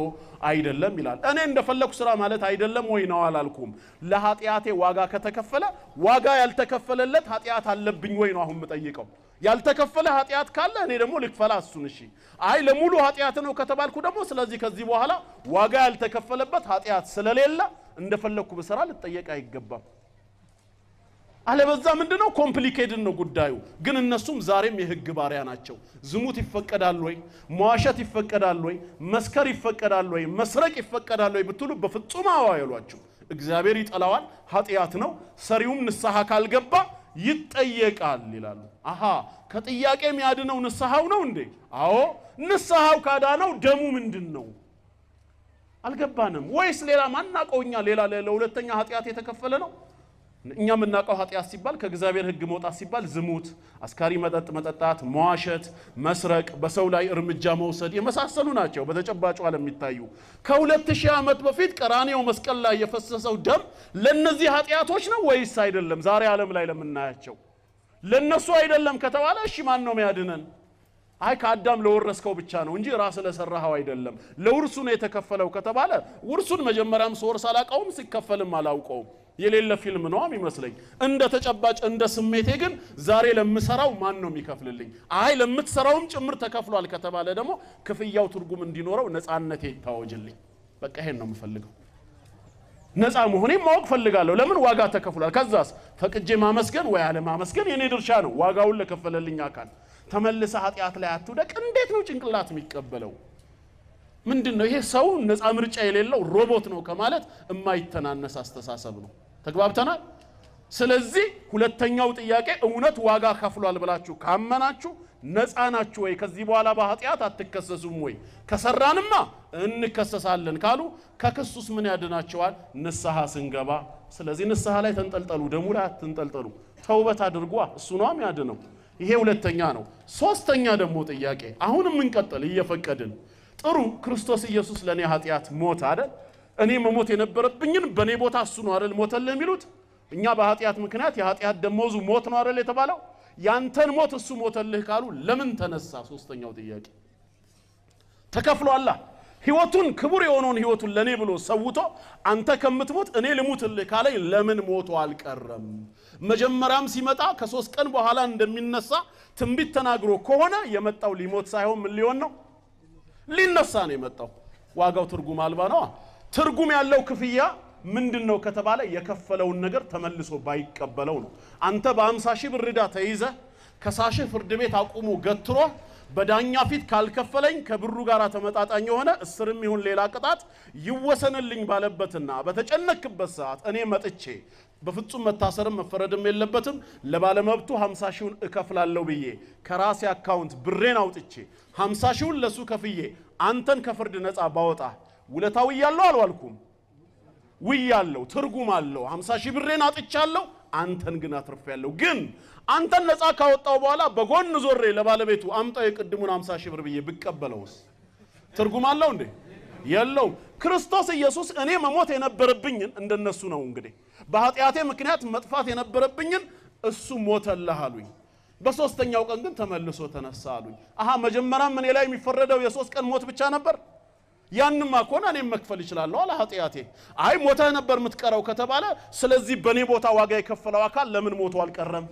አይደለም ይላል። እኔ እንደፈለኩ ስራ ማለት አይደለም ወይ ነው አላልኩም። ለኃጢያቴ ዋጋ ከተከፈለ ዋጋ ያልተከፈለለት ኃጢያት አለብኝ ወይ ነው አሁን የምጠይቀው። ያልተከፈለ ኃጢያት ካለ እኔ ደግሞ ልክፈላ እሱን። እሺ አይ ለሙሉ ኃጢያት ነው ከተባልኩ ደግሞ ስለዚህ ከዚህ በኋላ ዋጋ ያልተከፈለበት ኃጢያት ስለሌለ እንደፈለኩ በሰራ ልጠየቅ አይገባም። አለበዛ ምንድነው ኮምፕሊኬትድ ነው ጉዳዩ። ግን እነሱም ዛሬም የህግ ባሪያ ናቸው። ዝሙት ይፈቀዳል ወይ? መዋሸት ይፈቀዳል ወይ? መስከር ይፈቀዳል ወይ? መስረቅ ይፈቀዳል ወይ ብትሉ በፍጹም አዋየሏችሁ። እግዚአብሔር ይጠላዋል፣ ኃጢያት ነው። ሰሪውም ንስሐ ካልገባ ይጠየቃል ይላሉ። አሃ ከጥያቄ የሚያድነው ንስሐው ነው እንዴ? አዎ ንስሐው ካዳነው ደሙ ምንድነው? አልገባንም። ወይስ ሌላ ማናቀውኛ ሌላ ለሁለተኛ ኃጢያት የተከፈለ ነው? እኛ ምናቀው ኃጢያት ሲባል ከእግዚአብሔር ህግ መውጣት ሲባል ዝሙት፣ አስካሪ መጠጥ መጠጣት፣ መዋሸት፣ መስረቅ፣ በሰው ላይ እርምጃ መውሰድ የመሳሰሉ ናቸው በተጨባጭ ዓለም የሚታዩ። ከ2000 ዓመት በፊት ቀራንዮ መስቀል ላይ የፈሰሰው ደም ለነዚህ ኃጢያቶች ነው ወይስ አይደለም? ዛሬ ዓለም ላይ ለምናያቸው ለነሱ አይደለም ከተባለ እሺ ማን ነው የሚያድነን? አይ ከአዳም ለወረስከው ብቻ ነው እንጂ ራስ ለሰራው አይደለም። ለውርሱ ነው የተከፈለው ከተባለ ውርሱን መጀመሪያም ሶርስ አላቀውም ሲከፈልም አላውቀውም። የሌለ ፊልም ነው የሚመስለኝ። እንደ ተጨባጭ እንደ ስሜቴ ግን ዛሬ ለምሰራው ማን ነው የሚከፍልልኝ? አይ ለምትሰራውም ጭምር ተከፍሏል ከተባለ ደግሞ ክፍያው ትርጉም እንዲኖረው ነፃነቴ ይታወጅልኝ። በቃ ይሄን ነው የምፈልገው። ነፃ መሆኔን ማወቅ ፈልጋለሁ። ለምን ዋጋ ተከፍሏል። ከዛስ ፈቅጄ ማመስገን ወይ አለ ማመስገን የኔ ድርሻ ነው። ዋጋውን ለከፈለልኝ አካል ተመልሰ ኃጢያት ላይ አትውደቅ። እንዴት ነው ጭንቅላት የሚቀበለው? ምንድነው ይሄ? ሰው ነፃ ምርጫ የሌለው ሮቦት ነው ከማለት የማይተናነስ አስተሳሰብ ነው። ተግባብተናል? ስለዚህ ሁለተኛው ጥያቄ እውነት ዋጋ ከፍሏል ብላችሁ ካመናችሁ ነፃ ናችሁ ወይ? ከዚህ በኋላ በኃጢያት አትከሰሱም ወይ? ከሰራንማ እንከሰሳለን ካሉ ከክሱስ ምን ያድናቸዋል? ንስሐ ስንገባ። ስለዚህ ንስሐ ላይ ተንጠልጠሉ፣ ደሙ ላይ አትንጠልጠሉ። ተውበት አድርጓ፣ እሱ ነው የሚያድነው። ይሄ ሁለተኛ ነው። ሶስተኛ ደግሞ ጥያቄ አሁንም እንቀጥል እየፈቀድን ጥሩ ክርስቶስ ኢየሱስ ለኔ ኃጢያት ሞት አይደል? እኔ መሞት የነበረብኝን በኔ ቦታ እሱ ነው አይደል ሞተልህ የሚሉት? እኛ በኃጢያት ምክንያት የኃጢያት ደሞዙ ሞት ነው አይደል የተባለው? ያንተን ሞት እሱ ሞተልህ ካሉ ለምን ተነሳ? ሶስተኛው ጥያቄ ተከፍሏል። ህይወቱን ክቡር የሆነውን ህይወቱን ለኔ ብሎ ሰውቶ አንተ ከምትሞት እኔ ልሙትልህ ካለኝ ለምን ሞቶ አልቀረም? መጀመሪያም ሲመጣ ከ3 ቀን በኋላ እንደሚነሳ ትንቢት ተናግሮ ከሆነ የመጣው ሊሞት ሳይሆን ምን ሊሆን ነው? ሊነሳ ነው የመጣው። ዋጋው ትርጉም አልባ ነው። ትርጉም ያለው ክፍያ ምንድነው ከተባለ የከፈለውን ነገር ተመልሶ ባይቀበለው ነው። አንተ በ50 ሺህ ብር ዕዳ ተይዘ ከሳሽህ ፍርድ ቤት አቁሞ ገትሮ በዳኛ ፊት ካልከፈለኝ ከብሩ ጋር ተመጣጣኝ የሆነ እስርም ይሁን ሌላ ቅጣት ይወሰንልኝ ባለበትና በተጨነክበት ሰዓት እኔ መጥቼ በፍጹም መታሰርም መፈረድም የለበትም ለባለመብቱ 50 ሺውን እከፍላለሁ ብዬ ከራሴ አካውንት ብሬን አውጥቼ 50 ሺውን ለሱ ከፍዬ አንተን ከፍርድ ነፃ ባወጣ ውለታው ያለው አልዋልኩም? ውያለው ትርጉም አለው። 50 ሺህ ብሬን አጥቻለሁ፣ አንተን ግን አትርፌያለሁ። ግን አንተን ነፃ ካወጣው በኋላ በጎን ዞሬ ለባለቤቱ አምጣው የቅድሙን 50 ሺህ ብር ብዬ ብቀበለውስ ትርጉም አለው እንዴ? የለው። ክርስቶስ ኢየሱስ እኔ መሞት የነበረብኝን እንደነሱ ነው እንግዲህ በኃጢያቴ ምክንያት መጥፋት የነበረብኝን እሱ ሞተልህ አሉኝ። በሶስተኛው ቀን ግን ተመልሶ ተነሳ አሉኝ። አሃ መጀመሪያም እኔ ላይ የሚፈረደው የ3 ቀን ሞት ብቻ ነበር። ያንማ ኮና እኔም መክፈል ይችላልው አለ ኃጢያቴ። አይ ሞተህ ነበር የምትቀረው ከተባለ ስለዚህ በኔ ቦታ ዋጋ የከፈለው አካል ለምን ሞቶ አልቀረም?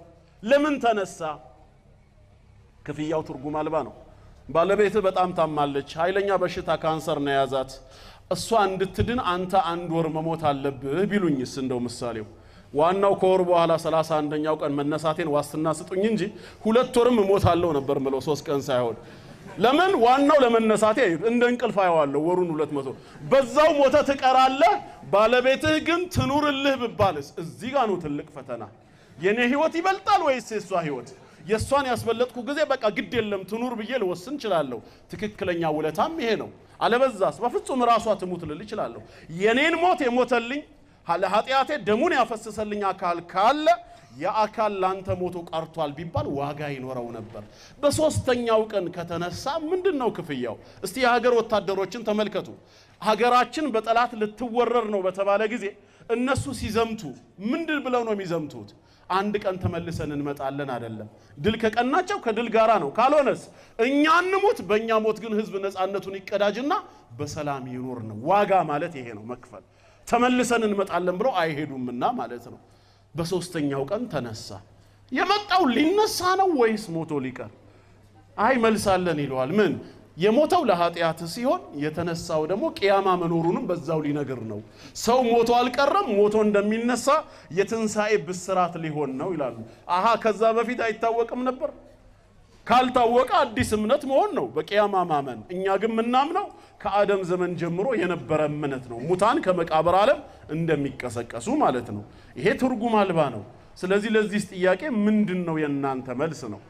ለምን ተነሳ? ክፍያው ትርጉም አልባ ነው። ባለቤት በጣም ታማለች፣ ኃይለኛ በሽታ ካንሰር ነው ያዛት። እሷ እንድትድን አንተ 1 ወር መሞት አለብህ ቢሉኝስ? እንደው ምሳሌው ዋናው ከወር በኋላ 31ኛው ቀን መነሳቴን ዋስትና ስጡኝ እንጂ 2 ወርም እሞታለሁ ነበር ምለው 3 ቀን ሳይሆን። ለምን ዋናው ለመነሳቴ እንደ እንቅልፍ አየዋለሁ ወሩን 200 በዛው ሞተ ትቀራለህ። ባለቤትህ ግን ትኑርልህ ብባልስ? እዚህ ጋር ነው ትልቅ ፈተና። የኔ ህይወት ይበልጣል ወይስ የሷ ህይወት? የሷን ያስበለጥኩ ጊዜ በቃ ግድ የለም ትኑር ብዬ ልወስን ይችላልው። ትክክለኛ ውለታም ይሄ ነው። አለበዛስ በፍጹም ራሷ ትሙት ልል ይችላልው። የኔን ሞት የሞተልኝ ለኃጢያቴ ደሙን ያፈሰሰልኝ አካል ካለ የአካል ላንተ ሞቶ ቀርቷል ቢባል ዋጋ ይኖረው ነበር። በሶስተኛው ቀን ከተነሳ ምንድነው ክፍያው? እስቲ የሀገር ወታደሮችን ተመልከቱ። ሀገራችን በጠላት ልትወረር ነው በተባለ ጊዜ እነሱ ሲዘምቱ ምንድን ብለው ነው የሚዘምቱት? አንድ ቀን ተመልሰን እንመጣለን አይደለም። ድል ከቀናቸው ከድል ጋራ ነው። ካልሆነስ እኛ እንሞት፣ በእኛ ሞት ግን ህዝብ ነፃነቱን ይቀዳጅና በሰላም ይኖር ነው። ዋጋ ማለት ይሄ ነው፣ መክፈል። ተመልሰን እንመጣለን ብለው አይሄዱምና ማለት ነው። በሶስተኛው ቀን ተነሳ። የመጣው ሊነሳ ነው ወይስ ሞቶ ሊቀር? አይ መልሳለን ይለዋል። ምን የሞተው ለኃጢአት ሲሆን የተነሳው ደግሞ ቂያማ መኖሩንም በዛው ሊነግር ነው። ሰው ሞቶ አልቀረም፣ ሞቶ እንደሚነሳ የትንሳኤ ብስራት ሊሆን ነው ይላሉ። አሃ ከዛ በፊት አይታወቅም ነበር? ካልታወቀ አዲስ እምነት መሆን ነው በቂያማ ማመን። እኛ ግን ምናምነው ከአደም ዘመን ጀምሮ የነበረ እምነት ነው፣ ሙታን ከመቃብር ዓለም እንደሚቀሰቀሱ ማለት ነው። ይሄ ትርጉም አልባ ነው። ስለዚህ ለዚህ ጥያቄ ምንድነው የናንተ መልስ ነው?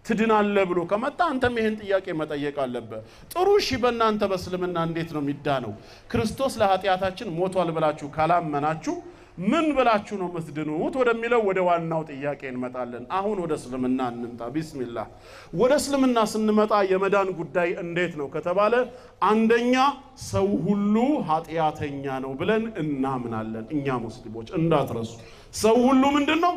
ትድናለህ ብሎ ከመጣ አንተም ይሄን ጥያቄ መጠየቅ አለበት። ጥሩ እሺ፣ በእናንተ በእስልምና እንዴት ነው የሚዳነው? ክርስቶስ ለኃጢአታችን ሞቷል ብላችሁ ካላመናችሁ ምን ብላችሁ ነው መስድኑት ወደሚለው ወደ ዋናው ጥያቄ እንመጣለን። አሁን ወደ እስልምና እንምጣ። ቢስሚላህ። ወደ እስልምና ስንመጣ የመዳን ጉዳይ እንዴት ነው ከተባለ አንደኛ ሰው ሁሉ ኃጢአተኛ ነው ብለን እናምናለን። እኛ ሙስሊሞች እንዳትረሱ፣ ሰው ሁሉ ምንድነው?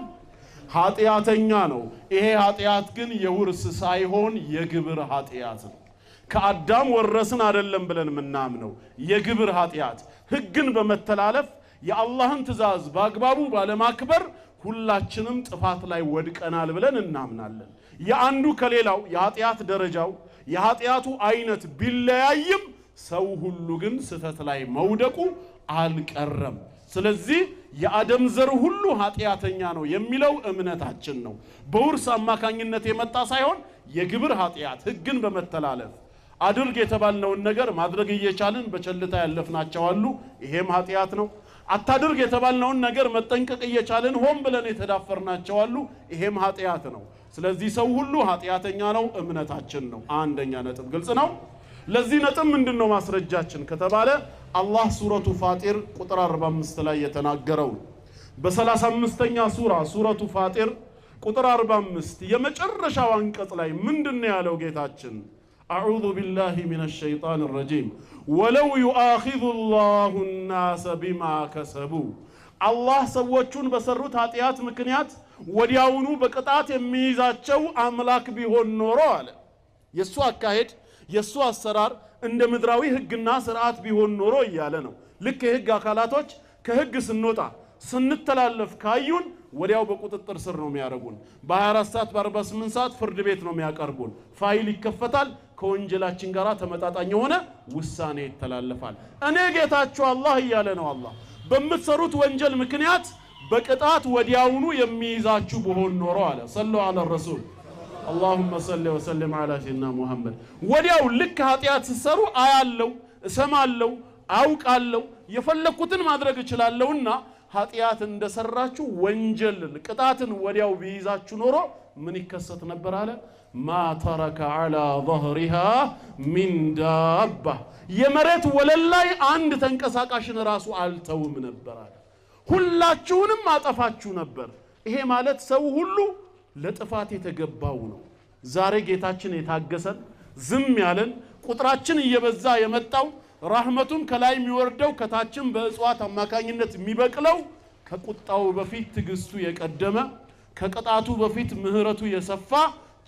ኃጢአተኛ ነው። ይሄ ኃጢአት ግን የውርስ ሳይሆን የግብር ኃጢአት ነው። ከአዳም ወረስን አይደለም ብለን ምናምነው የግብር ኃጢአት፣ ህግን በመተላለፍ የአላህን ትእዛዝ በአግባቡ ባለማክበር ሁላችንም ጥፋት ላይ ወድቀናል ብለን እናምናለን። የአንዱ ከሌላው የኃጢአት ደረጃው የኃጢአቱ አይነት ቢለያይም ሰው ሁሉ ግን ስተት ላይ መውደቁ አልቀረም። ስለዚህ የአደም ዘር ሁሉ ኃጢአተኛ ነው የሚለው እምነታችን ነው። በውርስ አማካኝነት የመጣ ሳይሆን የግብር ኃጢአት፣ ህግን በመተላለፍ አድርግ የተባልነውን ነገር ማድረግ እየቻልን በቸልታ ያለፍናቸው አሉ። ይሄም ኃጢአት ነው። አታድርግ የተባልነውን ነገር መጠንቀቅ እየቻልን ሆን ብለን የተዳፈርናቸው አሉ። ይሄም ኃጢአት ነው። ስለዚህ ሰው ሁሉ ኃጢአተኛ ነው እምነታችን ነው። አንደኛ ነጥብ ግልጽ ነው። ለዚህ ነጥብ ምንድነው ማስረጃችን ከተባለ አላህ ሱረቱ ፋጢር ቁጥር 45 ላይ የተናገረው በ35ኛ ሱረቱ ፋጢር ቁጥር 45 የመጨረሻው አንቀጽ ላይ ምንድነው ያለው ጌታችን? أعوذ بالله من الشيطان الرجيم ولو يؤاخذ الله الناس بما كسبوا الله ሰዎችን በሰሩት ኃጢአት ምክንያት ወዲያውኑ በቅጣት የሚይዛቸው አምላክ ቢሆን ኖሮ አለ። የሱ አካሄድ የሱ አሰራር እንደ ምድራዊ ህግና ስርዓት ቢሆን ኖሮ እያለ ነው። ልክ የህግ አካላቶች ከህግ ስንወጣ ስንተላለፍ ካዩን ወዲያው በቁጥጥር ስር ነው የሚያደርጉን። በ24 ሰዓት በ48 ሰዓት ፍርድ ቤት ነው የሚያቀርቡን። ፋይል ይከፈታል። ከወንጀላችን ጋር ተመጣጣኝ የሆነ ውሳኔ ይተላለፋል። እኔ ጌታችሁ አላህ እያለ ነው። አላህ በምትሰሩት ወንጀል ምክንያት በቅጣት ወዲያውኑ የሚይዛችሁ ቢሆን ኖሮ አለ። ሰሉ ዐለ ረሱል اللهم صل وسلم على سيدنا محمد። ወዲያው ልክ ኃጢአት ሲሰሩ አያለው፣ እሰማለው፣ አውቃለው፣ የፈለኩትን ማድረግ እችላለሁና ኃጢአት እንደሰራችሁ ወንጀል ቅጣትን ወዲያው ቢይዛችሁ ኖሮ ምን ይከሰት ነበር አለ? ما ترك على ظهرها من دابة የመሬት ወለል ላይ አንድ ተንቀሳቃሽን ራሱ አልተውም ነበር አለ። ሁላችሁንም አጠፋችሁ ነበር። ይሄ ማለት ሰው ሁሉ ለጥፋት የተገባው ነው። ዛሬ ጌታችን የታገሰን ዝም ያለን ቁጥራችን እየበዛ የመጣው ረህመቱን ከላይ የሚወርደው ከታችን በእጽዋት አማካኝነት የሚበቅለው ከቁጣው በፊት ትግስቱ የቀደመ ከቅጣቱ በፊት ምህረቱ የሰፋ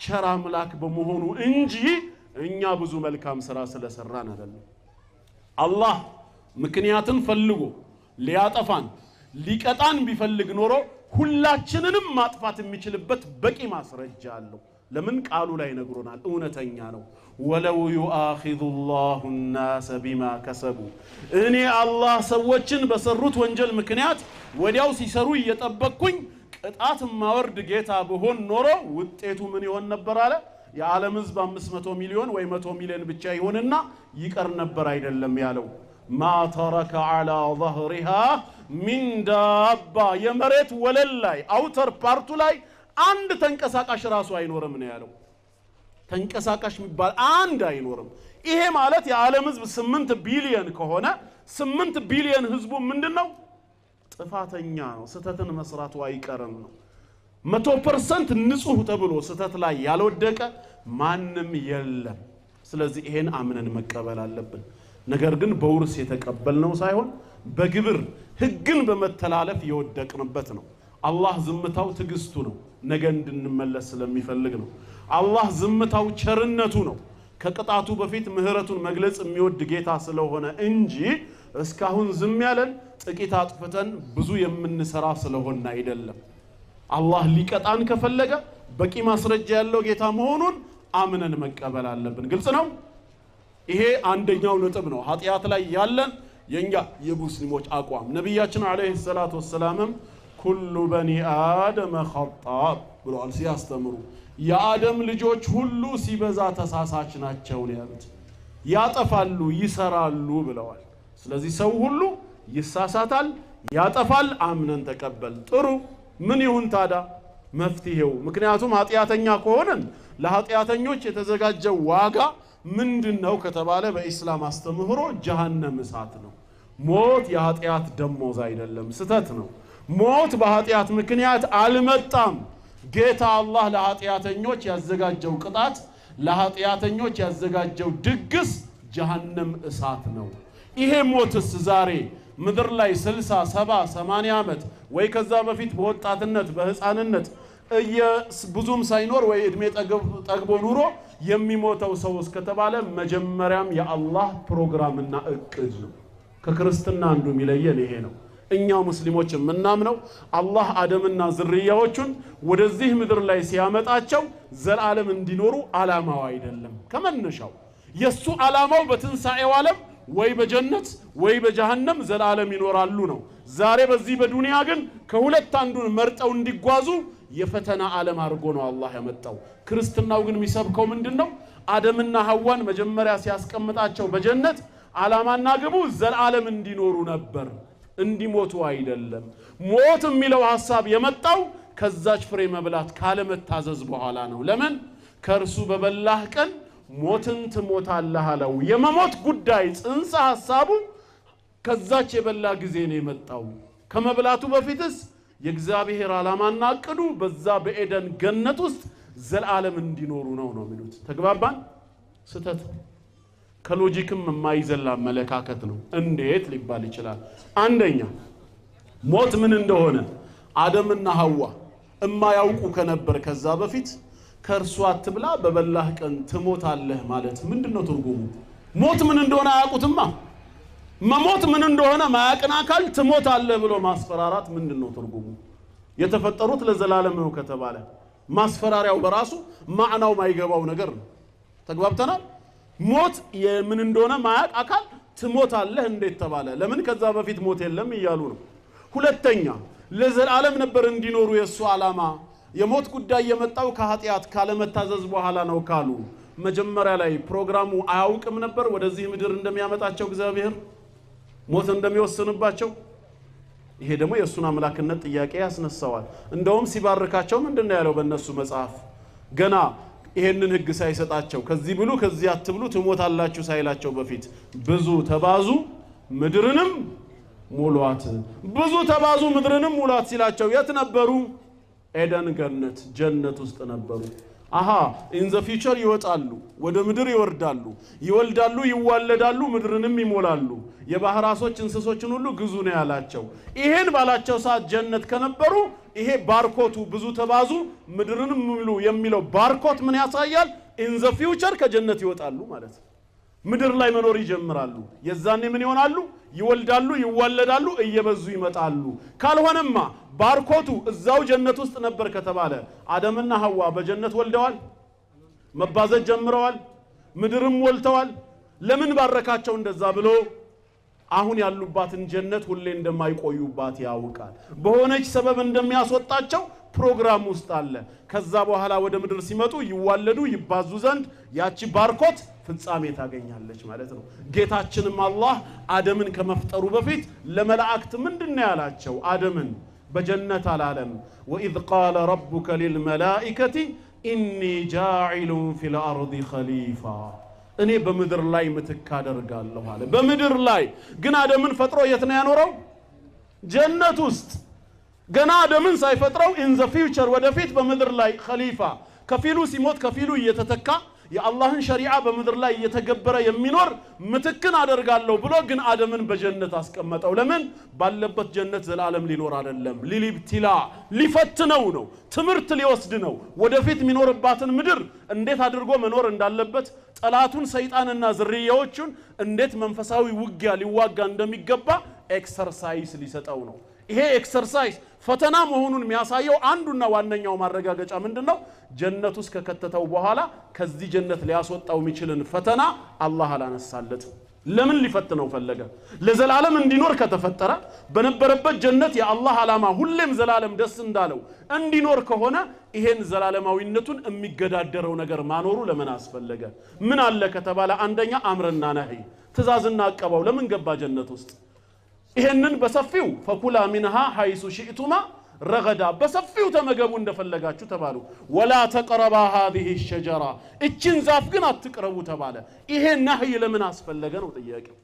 ቸር አምላክ በመሆኑ እንጂ እኛ ብዙ መልካም ስራ ስለሰራን አይደለም። አላህ ምክንያትን ፈልጎ ሊያጠፋን ሊቀጣን ቢፈልግ ኖሮ ሁላችንንም ማጥፋት የሚችልበት በቂ ማስረጃ አለው። ለምን ቃሉ ላይ ነግሮናል፣ እውነተኛ ነው። ወለው يؤاخذ الله الناس بما كسبوا እኔ አላህ ሰዎችን በሰሩት ወንጀል ምክንያት ወዲያው ሲሰሩ እየጠበቅኩኝ ቅጣት ማወርድ ጌታ በሆን ኖሮ ውጤቱ ምን ይሆን ነበር አለ? የዓለም ህዝብ 500 ሚሊዮን ወይ 100 ሚሊዮን ብቻ ይሆንና ይቀር ነበር አይደለም ያለው። ما ترك على ظهرها من دابة የመሬት ወለል ላይ አውተር ፓርቱ ላይ አንድ ተንቀሳቃሽ ራሱ አይኖርም ነው ያለው። ተንቀሳቃሽ የሚባል አንድ አይኖርም። ይሄ ማለት የዓለም ህዝብ 8 ቢሊዮን ከሆነ 8 ቢሊዮን ህዝቡ ምንድነው? ጥፋተኛ ነው። ስተትን መስራቱ አይቀርም ነው። 100% ንጹህ ተብሎ ስተት ላይ ያልወደቀ ማንም የለም። ስለዚህ ይሄን አምነን መቀበል አለብን። ነገር ግን በውርስ የተቀበልነው ሳይሆን በግብር ህግን በመተላለፍ የወደቅንበት ነው። አላህ ዝምታው ትግስቱ ነው፣ ነገ እንድንመለስ ስለሚፈልግ ነው። አላህ ዝምታው ቸርነቱ ነው፣ ከቅጣቱ በፊት ምህረቱን መግለጽ የሚወድ ጌታ ስለሆነ እንጂ እስካሁን ዝም ያለን ጥቂት አጥፍተን ብዙ የምንሰራ ስለሆነ አይደለም። አላህ ሊቀጣን ከፈለገ በቂ ማስረጃ ያለው ጌታ መሆኑን አምነን መቀበል አለብን። ግልጽ ነው። ይሄ አንደኛው ነጥብ ነው ኃጢአት ላይ ያለን የኛ የሙስሊሞች አቋም። ነብያችን አለይሂ ሰላቱ ወሰላም ኩሉ በኒ አደም ኸጣእ ብለዋል ሲያስተምሩ። የአደም ልጆች ሁሉ ሲበዛ ተሳሳች ናቸው ያሉት፣ ያጠፋሉ ይሰራሉ ብለዋል። ስለዚህ ሰው ሁሉ ይሳሳታል፣ ያጠፋል። አምነን ተቀበል። ጥሩ ምን ይሁን ታዲያ መፍትሄው? ምክንያቱም ኃጢአተኛ ከሆነን ለኃጢአተኞች የተዘጋጀው ዋጋ ምንድነው ከተባለ በእስላም አስተምህሮ ጀሃነም እሳት ነው። ሞት የኃጢአት ደሞዝ አይደለም፣ ስተት ነው። ሞት በኃጢአት ምክንያት አልመጣም። ጌታ አላህ ለኃጢአተኞች ያዘጋጀው ቅጣት፣ ለኃጢአተኞች ያዘጋጀው ድግስ ጀሃነም እሳት ነው። ይሄ ሞትስ ዛሬ ምድር ላይ 60 70 80 ዓመት ወይ ከዛ በፊት በወጣትነት በህፃንነት ብዙም ሳይኖር ወይ እድሜ ጠግቦ ኑሮ የሚሞተው ሰው እስከተባለ መጀመሪያም የአላህ ፕሮግራምና እቅድ ነው። ከክርስትና አንዱ የሚለየን ይሄ ነው። እኛ ሙስሊሞች የምናምነው አላህ አደምና ዝርያዎቹን ወደዚህ ምድር ላይ ሲያመጣቸው ዘላለም እንዲኖሩ ዓላማው አይደለም። ከመነሻው የሱ ዓላማው በትንሳኤው ዓለም ወይ በጀነት ወይ በጀሃነም ዘላለም ይኖራሉ ነው። ዛሬ በዚህ በዱንያ ግን ከሁለት አንዱን መርጠው እንዲጓዙ የፈተና ዓለም አድርጎ ነው አላህ ያመጣው። ክርስትናው ግን የሚሰብከው ምንድነው? አደምና ሐዋን መጀመሪያ ሲያስቀምጣቸው በጀነት ዓላማና ግቡ ዘላለም እንዲኖሩ ነበር፣ እንዲሞቱ አይደለም። ሞት የሚለው ሐሳብ የመጣው ከዛች ፍሬ መብላት ካለመታዘዝ በኋላ ነው። ለምን? ከእርሱ በበላህ ቀን ሞትን ትሞታለህ አለው። የመሞት ጉዳይ ጽንሰ ሐሳቡ ከዛች የበላ ጊዜ ነው የመጣው። ከመብላቱ በፊትስ የእግዚአብሔር ዓላማና እቅዱ በዛ በኤደን ገነት ውስጥ ዘላለም እንዲኖሩ ነው የሚሉት። ተግባባን? ስተት ከሎጂክም የማይዘላ አመለካከት ነው። እንዴት ሊባል ይችላል? አንደኛ ሞት ምን እንደሆነ አደምና ሐዋ እማያውቁ ከነበር ከዛ በፊት ከእርሱ አትብላ በበላህ ቀን ትሞታለህ ማለት ምንድነው ትርጉሙ? ሞት ምን እንደሆነ አያውቁትማ። መሞት ምን እንደሆነ ማያውቅን አካል ትሞታለህ ብሎ ማስፈራራት ምንድነው ትርጉሙ? የተፈጠሩት ለዘላለም ነው ከተባለ ማስፈራሪያው በራሱ ማዕናው ማይገባው ነገር ነው። ተግባብተናል? ሞት የምን እንደሆነ ማያውቅ አካል ትሞታለህ እንዴት ተባለ? ለምን ከዛ በፊት ሞት የለም እያሉ ነው። ሁለተኛ ለዘላለም ነበር እንዲኖሩ የሱ ዓላማ። የሞት ጉዳይ የመጣው ከኃጢአት ካለመታዘዝ በኋላ ነው ካሉ መጀመሪያ ላይ ፕሮግራሙ አያውቅም ነበር ወደዚህ ምድር እንደሚያመጣቸው እግዚአብሔር ሞት እንደሚወስንባቸው። ይሄ ደግሞ የሱን አምላክነት ጥያቄ ያስነሳዋል። እንደውም ሲባርካቸው ምንድነው ያለው በእነሱ መጽሐፍ? ገና ይሄንን ህግ ሳይሰጣቸው ከዚህ ብሉ ከዚህ አትብሉ ትሞታላችሁ ሳይላቸው በፊት ብዙ ተባዙ ምድርንም ሙሏት፣ ብዙ ተባዙ ምድርንም ሙሏት ሲላቸው የት ነበሩ? ኤደን ገነት ጀነት ውስጥ ነበሩ። አሃ ኢን ዘ ፊውቸር ይወጣሉ፣ ወደ ምድር ይወርዳሉ፣ ይወልዳሉ፣ ይዋለዳሉ፣ ምድርንም ይሞላሉ፣ የባህር ዓሦች እንስሶችን ሁሉ ግዙ ነው ያላቸው። ይሄን ባላቸው ሰዓት ጀነት ከነበሩ ይሄ ባርኮቱ ብዙ ተባዙ ምድርንም ሙሉ የሚለው ባርኮት ምን ያሳያል? ኢን ዘ ፊውቸር ከጀነት ይወጣሉ ማለት ነው። ምድር ላይ መኖር ይጀምራሉ። የዛኔ ምን ይሆናሉ? ይወልዳሉ፣ ይዋለዳሉ፣ እየበዙ ይመጣሉ። ካልሆነማ ባርኮቱ እዛው ጀነት ውስጥ ነበር ከተባለ አደምና ሐዋ በጀነት ወልደዋል፣ መባዘት ጀምረዋል፣ ምድርም ሞልተዋል። ለምን ባረካቸው እንደዛ ብሎ? አሁን ያሉባትን ጀነት ሁሌ እንደማይቆዩባት ያውቃል። በሆነች ሰበብ እንደሚያስወጣቸው ፕሮግራም ውስጥ አለ። ከዛ በኋላ ወደ ምድር ሲመጡ ይዋለዱ ይባዙ ዘንድ ያቺ ባርኮት ፍጻሜ ታገኛለች ማለት ነው። ጌታችንም አላህ አደምን ከመፍጠሩ በፊት ለመላእክት ምንድነው ያላቸው? አደምን በጀነት አላለም። ወኢዝ ቃለ ረቡከ ሊልመላኢከቲ ኢኒ ጃዒሉን ፊል አርዲ ኸሊፋ፣ እኔ በምድር ላይ ምትክ አደርጋለሁ አለ። በምድር ላይ ግን አደምን ፈጥሮ የት ነው ያኖረው? ጀነት ውስጥ። ገና አደምን ሳይፈጥረው in the future ወደፊት በምድር ላይ ኸሊፋ ከፊሉ ሲሞት ከፊሉ እየተተካ የአላህን ሸሪዓ በምድር ላይ እየተገበረ የሚኖር ምትክን አደርጋለሁ ብሎ ግን አደምን በጀነት አስቀመጠው። ለምን? ባለበት ጀነት ዘላለም ሊኖር አይደለም፣ ሊብቲላ ሊፈትነው ነው፣ ትምህርት ሊወስድ ነው። ወደፊት የሚኖርባትን ምድር እንዴት አድርጎ መኖር እንዳለበት፣ ጠላቱን ሰይጣንና ዝርያዎቹን እንዴት መንፈሳዊ ውጊያ ሊዋጋ እንደሚገባ ኤክሰርሳይዝ ሊሰጠው ነው። ይሄ ኤክሰርሳይዝ ፈተና መሆኑን የሚያሳየው አንዱና ዋነኛው ማረጋገጫ ምንድነው? ጀነት ውስጥ ከከተተው በኋላ ከዚህ ጀነት ሊያስወጣው የሚችልን ፈተና አላህ አላነሳለት። ለምን ሊፈትነው ፈለገ? ለዘላለም እንዲኖር ከተፈጠረ በነበረበት ጀነት የአላህ ዓላማ ሁሌም ዘላለም ደስ እንዳለው እንዲኖር ከሆነ ይሄን ዘላለማዊነቱን የሚገዳደረው ነገር ማኖሩ ለምን አስፈለገ? ምን አለ ከተባለ አንደኛ አምርና ነህይ ትእዛዝና አቀባው ለምን ገባ ጀነት ውስጥ? ይሄንን በሰፊው ፈኩላ ሚንሃ ሐይሱ ሽእቱማ ረገዳ በሰፊው ተመገቡ እንደፈለጋችሁ ተባሉ። ወላ ተቅረባ هذه الشجره እችን ዛፍ ግን አትቅረቡ ተባለ። ይሄ ነህይ ለምን አስፈለገ ነው ጥያቄው።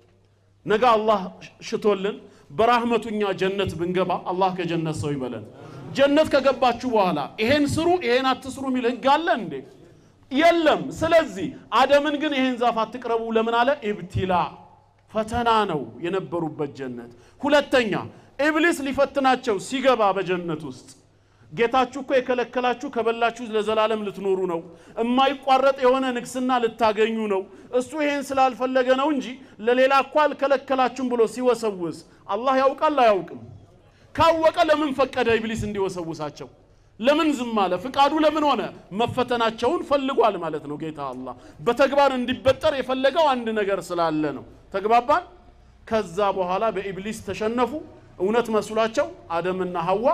ነገ አላህ ሽቶልን በራህመቱኛ ጀነት ብንገባ አላህ ከጀነት ሰው ይበለን። ጀነት ከገባችሁ በኋላ ይሄን ስሩ ይሄን አትስሩ የሚል ህግ አለ እንዴ? የለም። ስለዚህ አደምን ግን ይሄን ዛፍ አትቅረቡ ለምን አለ? ኢብቲላ ፈተና ነው የነበሩበት ጀነት። ሁለተኛ ኢብሊስ ሊፈትናቸው ሲገባ በጀነት ውስጥ ጌታችሁ እኮ የከለከላችሁ ከበላችሁ ለዘላለም ልትኖሩ ነው፣ የማይቋረጥ የሆነ ንግስና ልታገኙ ነው፣ እሱ ይሄን ስላልፈለገ ነው እንጂ ለሌላ እኮ አልከለከላችሁም ብሎ ሲወሰውስ አላህ ያውቃል አያውቅም? ካወቀ ለምን ፈቀደ ኢብሊስ እንዲወሰውሳቸው? ለምን ዝም አለ? ፍቃዱ ለምን ሆነ? መፈተናቸውን ፈልጓል ማለት ነው ጌታ አላህ። በተግባር እንዲበጠር የፈለገው አንድ ነገር ስላለ ነው። ተግባባን? ከዛ በኋላ በኢብሊስ ተሸነፉ። እውነት መስሏቸው አደምና ሐዋ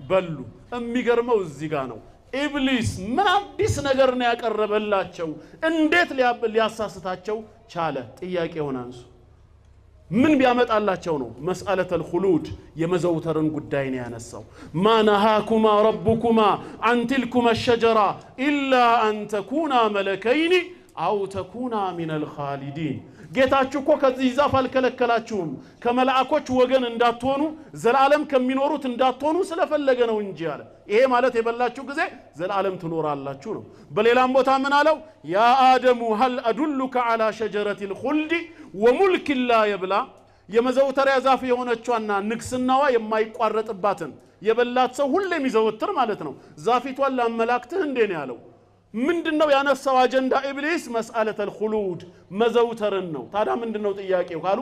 በሉ። የሚገርመው እዚህ ጋር ነው። ኢብሊስ ምን አዲስ ነገር ነው ያቀረበላቸው? እንዴት ሊያሳስታቸው ቻለ? ጥያቄውን አንሱ። ምን ቢያመጣላቸው ነው? መስአለተል ኹሉድ የመዘውተርን ጉዳይ ነው ያነሳው። ማ ነሃኩማ ረቡኩማ አን ትልኩማ ሸጀራ ኢላ አን ተኩና መለከይኒ አው ተኩና ሚነል ኻሊዲን። ጌታችሁ እኮ ከዚህ ዛፍ አልከለከላችሁም ከመላእኮች ወገን እንዳትሆኑ ዘላለም ከሚኖሩት እንዳትሆኑ ስለፈለገ ነው እንጂ አለ። ይሄ ማለት የበላችሁ ጊዜ ዘላለም ትኖራላችሁ ነው። በሌላም ቦታ ምን አለው? ያ አደሙ ሀል አዱሉከ ዐላ ሸጀረቲል ኹልድ ወሙልክ ላ የብላ። የመዘውተሪያ ዛፍ የሆነችዋና ንግስናዋ የማይቋረጥባትን የበላት ሰው ሁሌም ይዘወትር ማለት ነው። ዛፊቷን ላመላክትህ እንዴ ነው ያለው። ምንድነው ያነሳው አጀንዳ ኢብሊስ? መስአለተል ኹሉድ መዘውተርን ነው። ታዲያ ምንድነው ጥያቄው ካሉ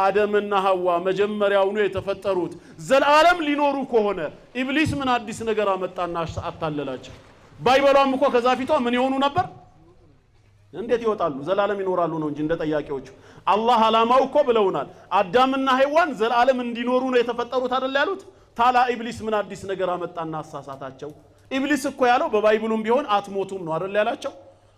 አደምና ሐዋ መጀመሪያውኑ የተፈጠሩት ዘላለም ሊኖሩ ከሆነ ኢብሊስ ምን አዲስ ነገር አመጣና አታለላቸው? ባይበሏም እኮ ከዛፊቷ ምን ይሆኑ ነበር? እንዴት ይወጣሉ? ዘላለም ይኖራሉ ነው እንጂ እንደ ጠያቄዎቹ። አላህ ዓላማው እኮ ብለውናል አዳምና ሔዋን ዘላለም እንዲኖሩ ነው የተፈጠሩት አይደል ያሉት። ታላ ኢብሊስ ምን አዲስ ነገር አመጣና አሳሳታቸው? ኢብሊስ እኮ ያለው በባይብሉም ቢሆን አትሞቱም ነው አይደል ያላቸው።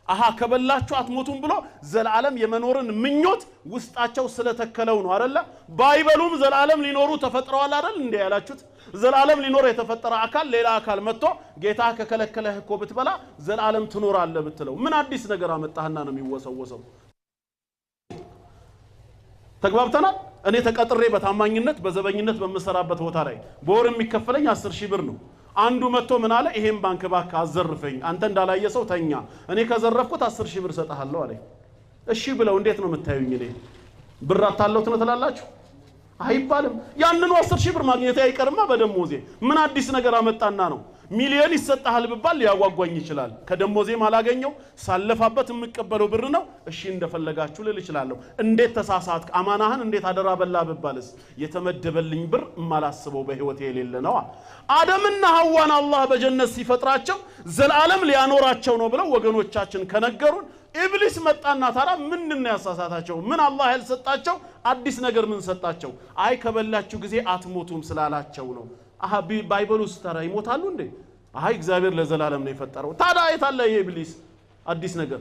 አሃ ከበላችሁ አትሞቱም ብሎ ዘላለም የመኖርን ምኞት ውስጣቸው ስለተከለው ነው አይደል። ባይበሉም ዘላለም ሊኖሩ ተፈጥረዋል አይደል እንዴ ያላችሁት። ዘላለም ሊኖር የተፈጠረ አካል ሌላ አካል መጥቶ ጌታ ከከለከለህ እኮ ብትበላ ዘላለም ትኖራለህ ብትለው ምን አዲስ ነገር አመጣህና ነው የሚወሰወሰው? ተግባብተናል። እኔ ተቀጥሬ በታማኝነት በዘበኝነት በመሰራበት ቦታ ላይ በወር የሚከፈለኝ 10,000 ብር ነው። አንዱ መጥቶ ምን አለ? ይሄን ባንክ ባካ አዘርፈኝ፣ አንተ እንዳላየ ሰው ተኛ፣ እኔ ከዘረፍኩት 10,000 ብር ሰጣለሁ አለኝ። እሺ ብለው እንዴት ነው የምታዩኝ? እኔ ብር አታለውት ነው ትላላችሁ? አይባልም። ያንኑ 10,000 ብር ማግኘት አይቀርማ በደሞዜ ምን አዲስ ነገር አመጣና ነው? ሚሊዮን ይሰጣል ብባል ሊያጓጓኝ ይችላል። ከደሞዜ ማላገኘው ሳለፋበት የምቀበለው ብር ነው። እሺ እንደፈለጋችሁ ልል እችላለሁ። እንዴት ተሳሳትክ? አማናህን እንዴት አደራ በላ ብባልስ የተመደበልኝ ብር ማላስበው በህይወቴ የሌለ ነው። አደምና ሐዋን አላህ በጀነት ሲፈጥራቸው ዘላለም ሊያኖራቸው ነው ብለው ወገኖቻችን ከነገሩን ኢብሊስ መጣና ታዲያ ምንድነው ያሳሳታቸው? ምን አላህ ያልሰጣቸው አዲስ ነገር ምን ሰጣቸው? አይ ከበላችሁ ጊዜ አትሞቱም ስላላቸው ነው። አሃ ባይበሉስ ታዲያ ይሞታሉ እንዴ? አይ እግዚአብሔር ለዘላለም ነው የፈጠረው። ታዲያ የታለ የኢብሊስ አዲስ ነገር?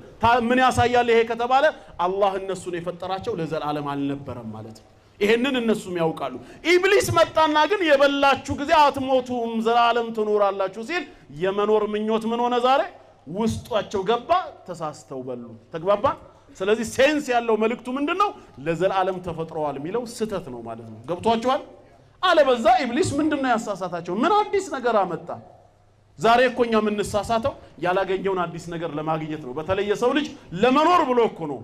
ምን ያሳያል ይሄ ከተባለ አላህ እነሱን የፈጠራቸው ለዘላለም አልነበረም ማለት ነው። ይሄንን እነሱም ያውቃሉ። ኢብሊስ መጣና ግን የበላችሁ ጊዜ አትሞቱም ዘላለም ትኖራላችሁ ሲል የመኖር ምኞት ምን ሆነ? ዛሬ ውስጣቸው ገባ፣ ተሳስተው በሉ። ተግባባ። ስለዚህ ሴንስ ያለው መልእክቱ ምንድነው? ለዘላለም ተፈጥረዋል የሚለው ስተት ነው ማለት ነው። ገብቷችኋል? አለበዛ ኢብሊስ ምንድነው ያሳሳታቸው? ምን አዲስ ነገር አመጣ? ዛሬ እኮ እኛ የምንሳሳተው ያላገኘውን አዲስ ነገር ለማግኘት ነው። በተለይ የሰው ልጅ ለመኖር ብሎ እኮ ነው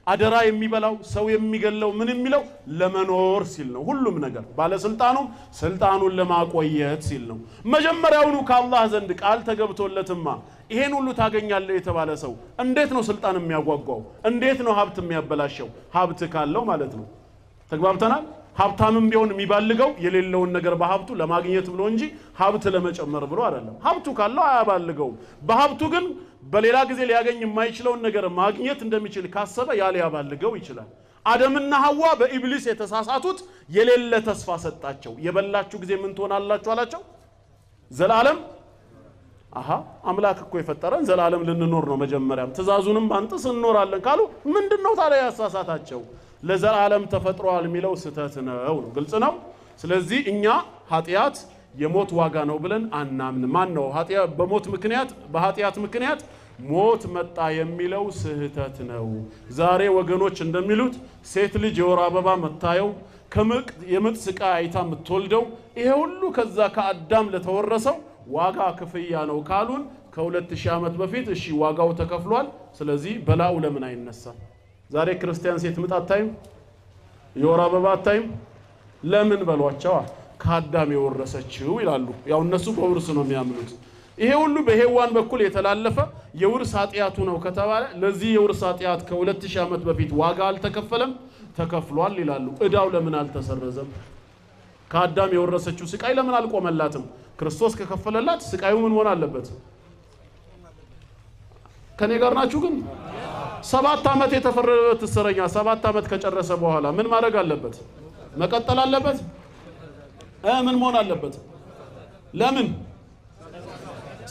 አደራ የሚበላው ሰው የሚገለው ምን የሚለው ለመኖር ሲል ነው። ሁሉም ነገር ባለስልጣኑም ስልጣኑን ለማቆየት ሲል ነው። መጀመሪያውኑ ከአላህ ዘንድ ቃል ተገብቶለትማ ይሄን ሁሉ ታገኛለህ የተባለ ሰው እንዴት ነው ስልጣን የሚያጓጓው? እንዴት ነው ሀብት የሚያበላሸው? ሀብት ካለው ማለት ነው። ተግባብተናል? ሀብታምም ቢሆን የሚባልገው የሌለውን ነገር በሀብቱ ለማግኘት ብሎ እንጂ ሀብት ለመጨመር ብሎ አይደለም። ሀብቱ ካለው አያባልገው። በሀብቱ ግን በሌላ ጊዜ ሊያገኝ የማይችለውን ነገር ማግኘት እንደሚችል ካሰበ ያ ሊያባልገው ይችላል። አደምና ሐዋ በኢብሊስ የተሳሳቱት የሌለ ተስፋ ሰጣቸው። የበላችሁ ጊዜ ምን ትሆናላችሁ አላቸው? ዘላለም አምላክ እኮ የፈጠረን ዘላለም ልንኖር ነው። መጀመሪያም ትእዛዙንም ባንጥስ እንኖራለን ካሉ ምንድነው ታዲያ ያሳሳታቸው? ለዘላለም ተፈጥሯል የሚለው ስህተት ነው። ግልጽ ነው። ስለዚህ እኛ ኃጢአት የሞት ዋጋ ነው ብለን አናምን። ማን ነው ኃጢአት በሞት ምክንያት በኃጢአት ምክንያት ሞት መጣ የሚለው ስህተት ነው። ዛሬ ወገኖች እንደሚሉት ሴት ልጅ የወር አበባ መታየው የምጥ ስቃይ አይታ የምትወልደው ይሄ ሁሉ ከዛ ከአዳም ለተወረሰው ዋጋ ክፍያ ነው ካሉን ከ2000 ዓመት በፊት እሺ ዋጋው ተከፍሏል። ስለዚህ በላው ለምን አይነሳም? ዛሬ ክርስቲያን ሴት ምጥ አታይም? የወር አበባ አታይም? ለምን በሏቸው? ከአዳም የወረሰችው ይላሉ። ያው እነሱ በውርስ ነው የሚያምኑት። ይሄ ሁሉ በሔዋን በኩል የተላለፈ የውርስ ኃጢአቱ ነው ከተባለ ለዚህ የውርስ ኃጢአት ከ2000 ዓመት በፊት ዋጋ አልተከፈለም? ተከፍሏል ይላሉ። እዳው ለምን አልተሰረዘም? ከአዳም የወረሰችው ስቃይ ለምን አልቆመላትም? ክርስቶስ ከከፈለላት ስቃዩ ምን ሆነ አለበት? ከኔ ጋር ናችሁ? ግን 7 ዓመት የተፈረደበት እስረኛ 7 ዓመት ከጨረሰ በኋላ ምን ማድረግ አለበት? መቀጠል አለበት? ምን መሆን አለበት? ለምን?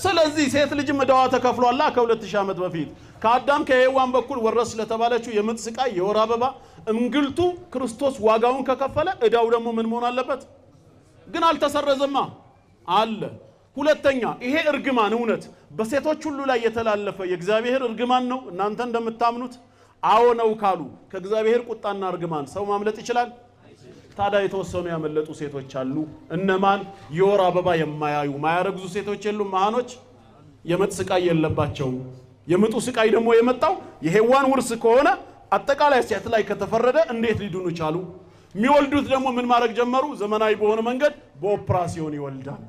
ስለዚህ ሴት ልጅ መዳዋ ተከፍሏላ ከ2000 ዓመት በፊት ከአዳም ከሔዋን በኩል ወረስ ለተባለችው የምጥ ስቃይ የወር አበባ እንግልቱ ክርስቶስ ዋጋውን ከከፈለ እዳው ደግሞ ምን መሆን አለበት? ግን አልተሰረዘማ አለ። ሁለተኛ ይሄ እርግማን እውነት በሴቶች ሁሉ ላይ የተላለፈ የእግዚአብሔር እርግማን ነው እናንተ እንደምታምኑት? አዎ ነው ካሉ ከእግዚአብሔር ቁጣና እርግማን ሰው ማምለጥ ይችላል? ታዲያ የተወሰኑ ያመለጡ ሴቶች አሉ። እነማን? የወር አበባ የማያዩ ማያረግዙ ሴቶች የሉም? መሃኖች የምጥ ስቃይ የለባቸው። የምጡ ስቃይ ደግሞ የመጣው የሔዋን ውርስ ከሆነ አጠቃላይ ሴት ላይ ከተፈረደ እንዴት ሊድኑ ቻሉ? የሚወልዱት ደግሞ ምን ማድረግ ጀመሩ? ዘመናዊ በሆነ መንገድ በኦፕራሲዮን ይወልዳሉ።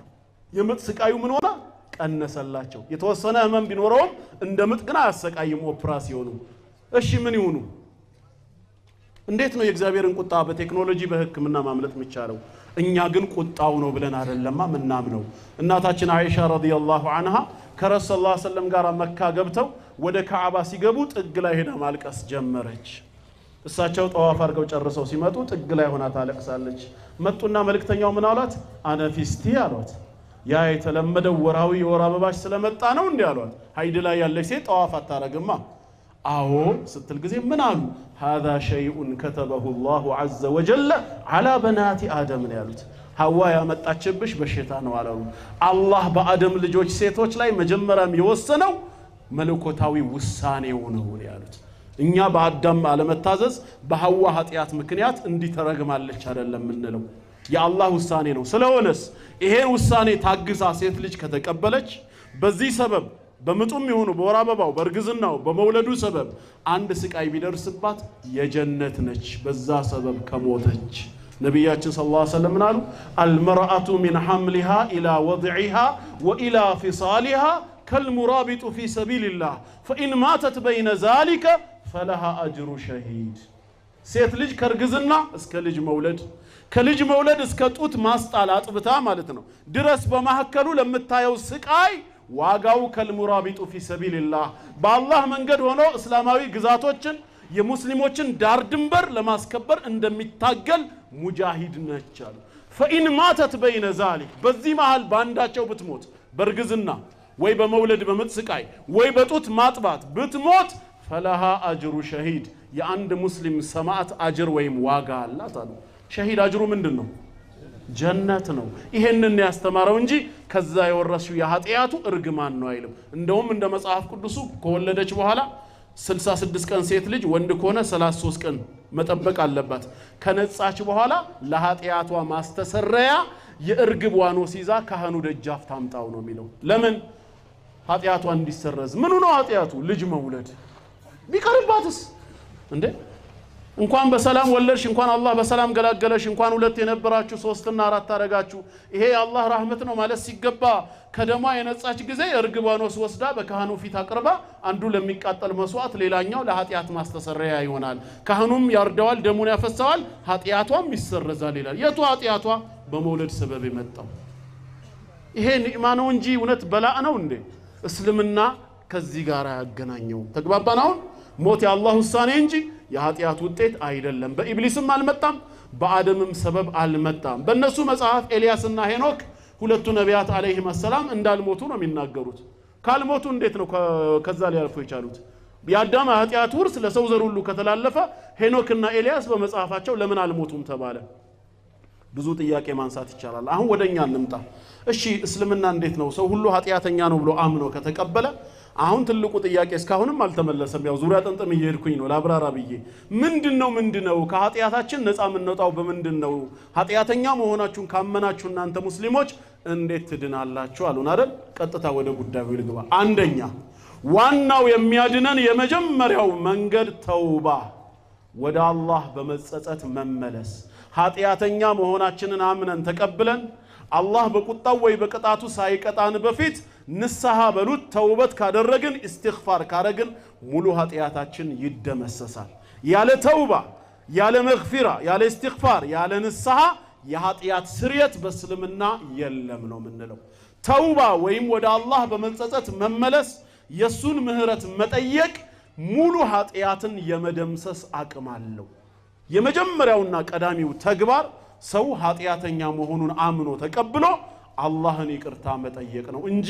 የምጥ ስቃዩ ምን ሆነ? ቀነሰላቸው። የተወሰነ ህመም ቢኖረውም እንደ ምጥ ግን አያሰቃይም ኦፕራሲዮኑ። እሺ ምን ይሁኑ? እንዴት ነው የእግዚአብሔርን ቁጣ በቴክኖሎጂ በህክምና ማምለጥ የሚቻለው? እኛ ግን ቁጣው ነው ብለን አይደለማ ምናምነው። እናታችን አይሻ ረዲየላሁ ዐንሃ ከረሱል ሰለላሁ ዐለይሂ ወሰለም ጋር መካ ገብተው ወደ ካዕባ ሲገቡ ጥግ ላይ ሄዳ ማልቀስ ጀመረች። እሳቸው ጠዋፍ አድርገው ጨርሰው ሲመጡ ጥግ ላይ ሆና ታለቅሳለች። መጡና መልእክተኛው ምን አሏት? አነፊስቲ አሏት። ያ የተለመደው ወራዊ የወር አበባሽ ስለመጣ ነው እንዴ አሏት። ሀይድ ላይ ያለች ሴት ጠዋፍ አታረግማ። አዎ ስትል ጊዜ ምን አሉ? هذا شيء كتبه الله عز وجل على بنات آدم ያሉት ሐዋ ያመጣችብሽ በሽታ ነው አሉ። አላህ በአደም ልጆች ሴቶች ላይ መጀመሪያም የወሰነው መለኮታዊ ውሳኔው ነው ያሉት። እኛ በአዳም አለመታዘዝ በሐዋ ኃጢያት ምክንያት እንዲተረግማለች አይደለም እንለው፣ የአላህ ውሳኔ ነው። ስለሆነስ ይሄን ውሳኔ ታግሳ ሴት ልጅ ከተቀበለች በዚህ ሰበብ በምጡም ይሁኑ በወር አበባው በርግዝናው በመውለዱ ሰበብ አንድ ስቃይ ቢደርስባት የጀነት ነች በዛ ሰበብ ከሞተች። ነብያችን ሰለላሁ ዐለይሂ ወሰለም አሉ አልመርአቱ ሚን ሐምሊሃ ኢላ ወድዒሃ ወኢላ ፊሳሊሃ ከልሙራቢጡ ፊ ሰቢልላህ ፈኢን ማተት በይነ ዛሊከ ፈለሃ አጅሩ ሸሂድ። ሴት ልጅ ከርግዝና እስከ ልጅ መውለድ ከልጅ መውለድ እስከ ጡት ማስጣል አጥብታ ማለት ነው ድረስ በማህከሉ ለምታየው ስቃይ ዋጋው ከልሙራቢጡ ፊ ሰቢልላህ በአላህ መንገድ ሆኖ እስላማዊ ግዛቶችን የሙስሊሞችን ዳር ድንበር ለማስከበር እንደሚታገል ሙጃሂድ ነች አሉ። ፈኢን ማተት በይነ ዛሊክ በዚህ መሃል ባንዳቸው ብትሞት በርግዝና ወይ በመውለድ በምጥ ስቃይ ወይ በጡት ማጥባት ብትሞት ፈለሃ አጅሩ ሸሂድ የአንድ ሙስሊም ሰማዕት አጅር ወይም ዋጋ አላት አሉ። ሸሂድ አጅሩ ምንድነው? ጀነት ነው። ይሄንን ያስተማረው እንጂ ከዛ የወረሰው የኃጢያቱ እርግማን ነው አይልም። እንደውም እንደ መጽሐፍ ቅዱሱ ከወለደች በኋላ 66 ቀን ሴት ልጅ ወንድ ከሆነ 33 ቀን መጠበቅ አለባት ከነጻች በኋላ ለኃጢያቷ ማስተሰረያ የእርግብ ዋኖስ ይዛ ካህኑ ደጃፍ ታምጣው ነው የሚለው ለምን ኃጢያቷ እንዲሰረዝ ምኑ ነው ኃጢያቱ ልጅ መውለድ ቢቀርባትስ እንዴ እንኳን በሰላም ወለድሽ እንኳን አላህ በሰላም ገላገለሽ እንኳን ሁለት የነበራችሁ 3 እና 4 አረጋችሁ ይሄ የአላህ ረህመት ነው ማለት ሲገባ ከደሟ የነጻች ጊዜ እርግብ ዋኖስ ወስዳ በካህኑ ፊት አቅርባ አንዱ ለሚቃጠል መስዋዕት ሌላኛው ለኃጢያት ማስተሰረያ ይሆናል ካህኑም ያርደዋል ደሙን ያፈሳዋል ኃጢያቷም ይሰረዛል ይላል የቱ ኃጢያቷ በመውለድ ሰበብ የመጣው ይሄ ኒዕማ ነው እንጂ እውነት በላእ ነው እንዴ እስልምና ከዚህ ጋር ያገናኘው ተግባባናው ሞት የአላህ ውሳኔ እንጂ የኃጢያት ውጤት አይደለም በኢብሊስም አልመጣም በአደምም ሰበብ አልመጣም በእነሱ መጽሐፍ ኤልያስና ሄኖክ ሁለቱ ነቢያት አለይሂም ሰላም እንዳልሞቱ ነው የሚናገሩት ካልሞቱ እንዴት ነው ከዛ ሊያልፉ የቻሉት ያዳም ኃጢያት ውርስ ለሰው ዘር ሁሉ ከተላለፈ ሄኖክና ኤልያስ በመጽሐፋቸው ለምን አልሞቱም ተባለ ብዙ ጥያቄ ማንሳት ይቻላል አሁን ወደኛ እንምጣ እሺ እስልምና እንዴት ነው ሰው ሁሉ ኃጢያተኛ ነው ብሎ አምኖ ከተቀበለ አሁን ትልቁ ጥያቄ እስካሁንም አልተመለሰም ያው ዙሪያ ጥንጥም እየሄድኩኝ ነው ላብራራ ብዬ ምንድነው ከኃጢያታችን ነፃ ምንወጣው በምንድነው ኃጢያተኛ መሆናችሁን ካመናችሁ እናንተ ሙስሊሞች እንዴት ትድናላችሁ አሉን አይደል ቀጥታ ወደ ጉዳዩ ልግባ አንደኛ ዋናው የሚያድነን የመጀመሪያው መንገድ ተውባ ወደ አላህ በመጸጸት መመለስ ኃጢያተኛ መሆናችንን አምነን ተቀብለን አላህ በቁጣው ወይ በቅጣቱ ሳይቀጣን በፊት ንስሐ በሉት ተውበት ካደረግን ኢስቲግፋር ካረግን ሙሉ ኃጢያታችን ይደመሰሳል ያለ ተውባ ያለ መግፊራ ያለ ኢስቲግፋር ያለ ንስሐ የኃጢያት ስርየት በእስልምና የለም ነው ምንለው ተውባ ወይም ወደ አላህ በመጸጸት መመለስ የሱን ምህረት መጠየቅ ሙሉ ኃጢያትን የመደምሰስ አቅም አለው የመጀመሪያውና ቀዳሚው ተግባር ሰው ኃጢያተኛ መሆኑን አምኖ ተቀብሎ አላህን ይቅርታ መጠየቅ ነው እንጂ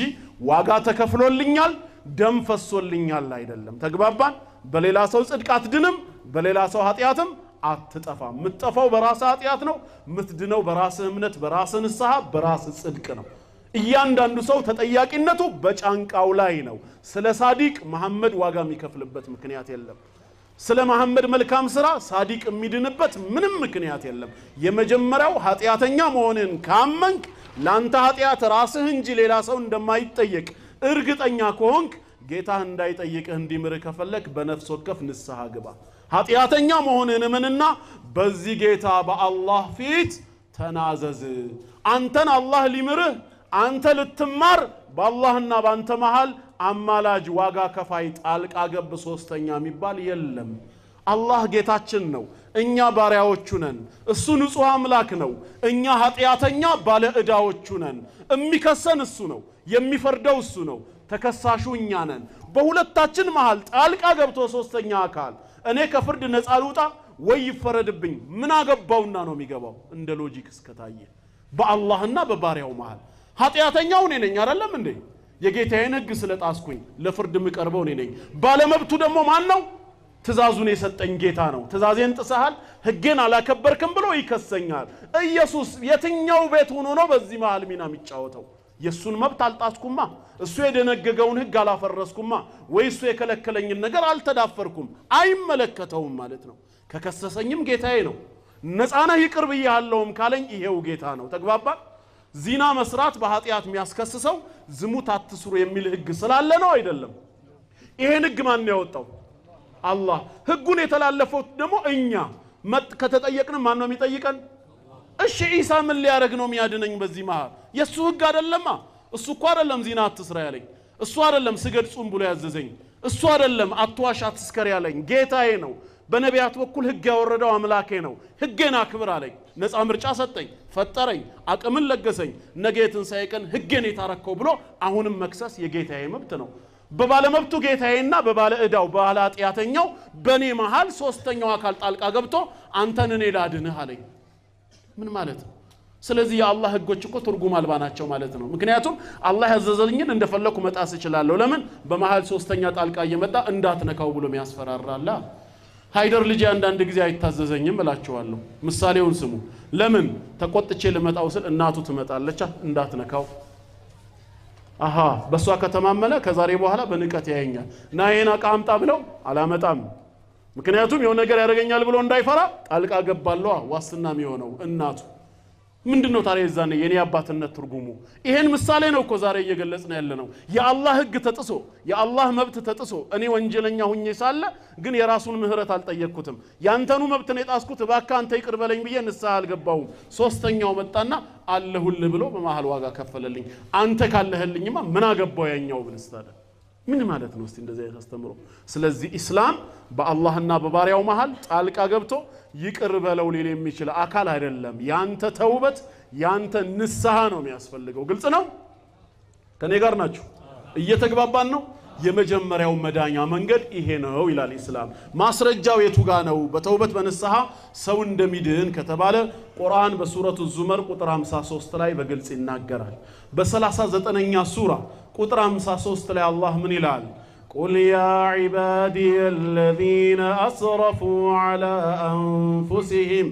ዋጋ ተከፍሎልኛል ደም ፈሶልኛል አይደለም ተግባባን በሌላ ሰው ጽድቅ አትድንም በሌላ ሰው ኃጢያትም አትጠፋም ምትጠፋው በራስ ኃጢያት ነው ምትድነው በራስ እምነት በራስ ንስሐ በራስ ጽድቅ ነው እያንዳንዱ ሰው ተጠያቂነቱ በጫንቃው ላይ ነው ስለ ሳዲቅ መሐመድ ዋጋ የሚከፍልበት ምክንያት የለም ስለ መሐመድ መልካም ስራ ሳዲቅ የሚድንበት ምንም ምክንያት የለም የመጀመሪያው ኃጢያተኛ መሆንን ካመንክ ላንተ ኃጢያት ራስህ እንጂ ሌላ ሰው እንደማይጠየቅ እርግጠኛ ከሆንክ ጌታህ እንዳይጠይቅህ እንዲምርህ ከፈለክ በነፍስ ወከፍ ንስሐ ግባ ኃጢያተኛ መሆንን እመንና በዚህ ጌታ በአላህ ፊት ተናዘዝ አንተን አላህ ሊምርህ አንተ ልትማር በአላህና በአንተ መሃል አማላጅ ዋጋ ከፋይ ጣልቃ ገብ ሶስተኛ የሚባል የለም አላህ ጌታችን ነው እኛ ባሪያዎቹ ነን እሱ ንጹህ አምላክ ነው እኛ ኃጢያተኛ ባለ ዕዳዎቹ ነን የሚከሰን እሱ ነው የሚፈርደው እሱ ነው ተከሳሹ እኛ ነን በሁለታችን መሃል ጣልቃ ገብቶ ሶስተኛ አካል እኔ ከፍርድ ነፃ ልውጣ ወይ ይፈረድብኝ ምን አገባውና ነው የሚገባው እንደ ሎጂክ እስከታየ በአላህና በባሪያው መሃል ኃጢያተኛው እኔ ነኝ አይደለም እንዴ የጌታዬን ህግ ስለጣስኩኝ ለፍርድ ምቀርበው እኔ ነኝ ባለመብቱ ደግሞ ማን ነው ትእዛዙን የሰጠኝ ጌታ ነው ትእዛዜን ጥሰሃል ህጌን አላከበርክም ብሎ ይከሰኛል ኢየሱስ የትኛው ቤት ሆኖ ነው በዚህ መሃል ሚና የሚጫወተው የሱን መብት አልጣስኩማ እሱ የደነገገውን ህግ አላፈረስኩማ ወይ እሱ የከለከለኝን ነገር አልተዳፈርኩም አይመለከተውም ማለት ነው ከከሰሰኝም ጌታዬ ነው ነፃና ይቅር ብያለሁም ካለኝ ይሄው ጌታ ነው ተግባባ ዚና መስራት በኃጢያት የሚያስከስሰው ዝሙት አትስሩ የሚል ህግ ስላለ ነው አይደለም ይሄን ህግ ማን ያወጣው አላህ ህጉን የተላለፈው ደግሞ እኛ ከተጠየቅን ማን ነው የሚጠይቀን እሺ ኢሳ ምን ሊያረግ ነው የሚያድነኝ በዚህ መሃል የሱ ህግ አይደለማ እሱ እኮ አይደለም ዚና አትስራ ያለኝ እሱ አይደለም ስገድ ጹም ብሎ ያዘዘኝ እሱ አይደለም አትዋሽ አትስከር ያለኝ ጌታዬ ነው በነቢያት በኩል ህግ ያወረደው አምላኬ ነው ህጌን አክብር አለኝ ነፃ ምርጫ ሰጠኝ ፈጠረኝ አቅምን ለገሰኝ ነገትን ሳይቀን ህጌን የታረከው ብሎ አሁንም መክሰስ የጌታዬ መብት ነው በባለ መብቱ ጌታዬና በባለ ዕዳው ባለ ኃጢያተኛው በኔ መሃል ሶስተኛው አካል ጣልቃ ገብቶ አንተን እኔ ላድንህ አለኝ ምን ማለት ነው ስለዚህ የአላህ ህጎች እኮ ትርጉም አልባ ናቸው ማለት ነው ምክንያቱም አላህ ያዘዘልኝን እንደፈለኩ መጣስ ይችላል ለምን በመሃል ሶስተኛ ጣልቃ እየመጣ እንዳትነካው ብሎ የሚያስፈራራላ ሃይደር ልጅ አንዳንድ ጊዜ አይታዘዘኝም እላችኋለሁ ምሳሌውን ስሙ ለምን ተቆጥቼ ለመጣው ስል እናቱ ትመጣለች እንዳትነካው አሃ በሷ ከተማመለ ከዛሬ በኋላ በንቀት ያየኛል ና ይሄን አቃምጣ ብለው አላመጣም ምክንያቱም የሆነ ነገር ያደርገኛል ብሎ እንዳይፈራ ጣልቃ ገባለዋ ዋስና የሚሆነው እናቱ ምንድነው ታዲያ የዛኔ የኔ አባትነት ትርጉሙ ይሄን ምሳሌ ነው እኮ ዛሬ እየገለጽን ያለነው የአላህ ህግ ተጥሶ የአላህ መብት ተጥሶ እኔ ወንጀለኛ ሁኜ ሳለ ግን የራሱን ምህረት አልጠየቅኩትም ያንተኑ መብት ነው የጣስኩት ባካ አንተ ይቅር በለኝ ብዬ ንስሐ አልገባውም ሶስተኛው መጣና አለሁልህ ብሎ በመሃል ዋጋ ከፈለልኝ አንተ ካለህልኝማ ምን አገባው ያኛው ብንስታደ ምን ማለት ነው እስቲ እንደዚህ ያስተምሩ ስለዚህ እስላም በአላህና በባሪያው መሃል ጣልቃ ገብቶ ይቅር በለው ሊል የሚችል አካል አይደለም ያንተ ተውበት ያንተ ንስሐ ነው የሚያስፈልገው ግልጽ ነው ከኔ ጋር ናችሁ እየተግባባን ነው የመጀመሪያው መዳኛ መንገድ ይሄ ነው ይላል እስላም ማስረጃው የቱጋ ነው በተውበት በንስሐ ሰው እንደሚድን ከተባለ ቁርአን በሱረቱ ዙመር ቁጥር 53 ላይ በግልጽ ይናገራል በ39ኛ ሱራ ቁጥር 53 ላይ አላህ ምን ይላል قل يا عبادي الذين أسرفوا على أنفسهم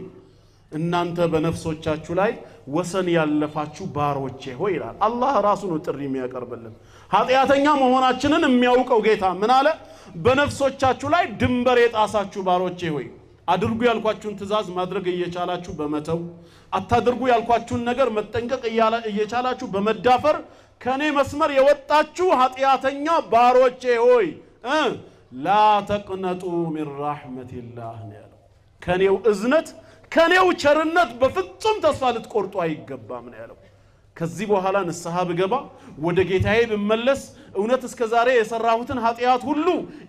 እናንተ በነፍሶቻችሁ ላይ ወሰን ያለፋችሁ ባሮቼ ሆይ ይላል አላህ ራሱ ነው ጥሪ የሚያቀርብልን ኃጢያተኛ መሆናችንን የሚያውቀው ጌታ ምን አለ በነፍሶቻችሁ ላይ ድንበር የጣሳችሁ ባሮቼ ሆይ አድርጉ ያልኳችሁን ትእዛዝ ማድረግ እየቻላችሁ በመተው አታድርጉ ያልኳችሁን ነገር መጠንቀቅ እየቻላችሁ በመዳፈር ከኔ መስመር የወጣችሁ ኃጢያተኛ ባሮቼ ሆይ ላ ተቅነጡ ሚን ረሕመቲላህ ነው ከኔው እዝነት ከኔው ቸርነት በፍጹም ተስፋ ልትቆርጡ አይገባም ነው ያለው ከዚህ በኋላ ንስሐ ብገባ ወደ ጌታዬ ብመለስ እውነት እስከዛሬ የሰራሁትን ኃጢያት ሁሉ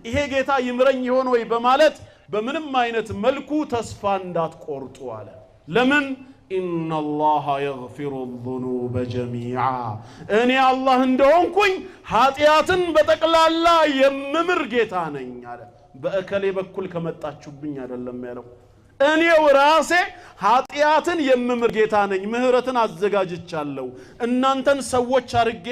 ይሄ ጌታ ይምረኝ ይሆን ወይ በማለት በምንም አይነት መልኩ ተስፋ እንዳትቆርጡ አለ ለምን إن الله يغفر الذنوب جميعا أني الله እንደሆንኩኝ ኃጢያትን በጠቅላላ የምምር ጌታ ነኝ አለ በእከሌ በኩል ከመጣችሁብኝ አይደለም ያለው እኔው ራሴ ኃጢያትን የምምር ጌታ ነኝ ምህረትን አዘጋጅቻለሁ እናንተን ሰዎች አርጌ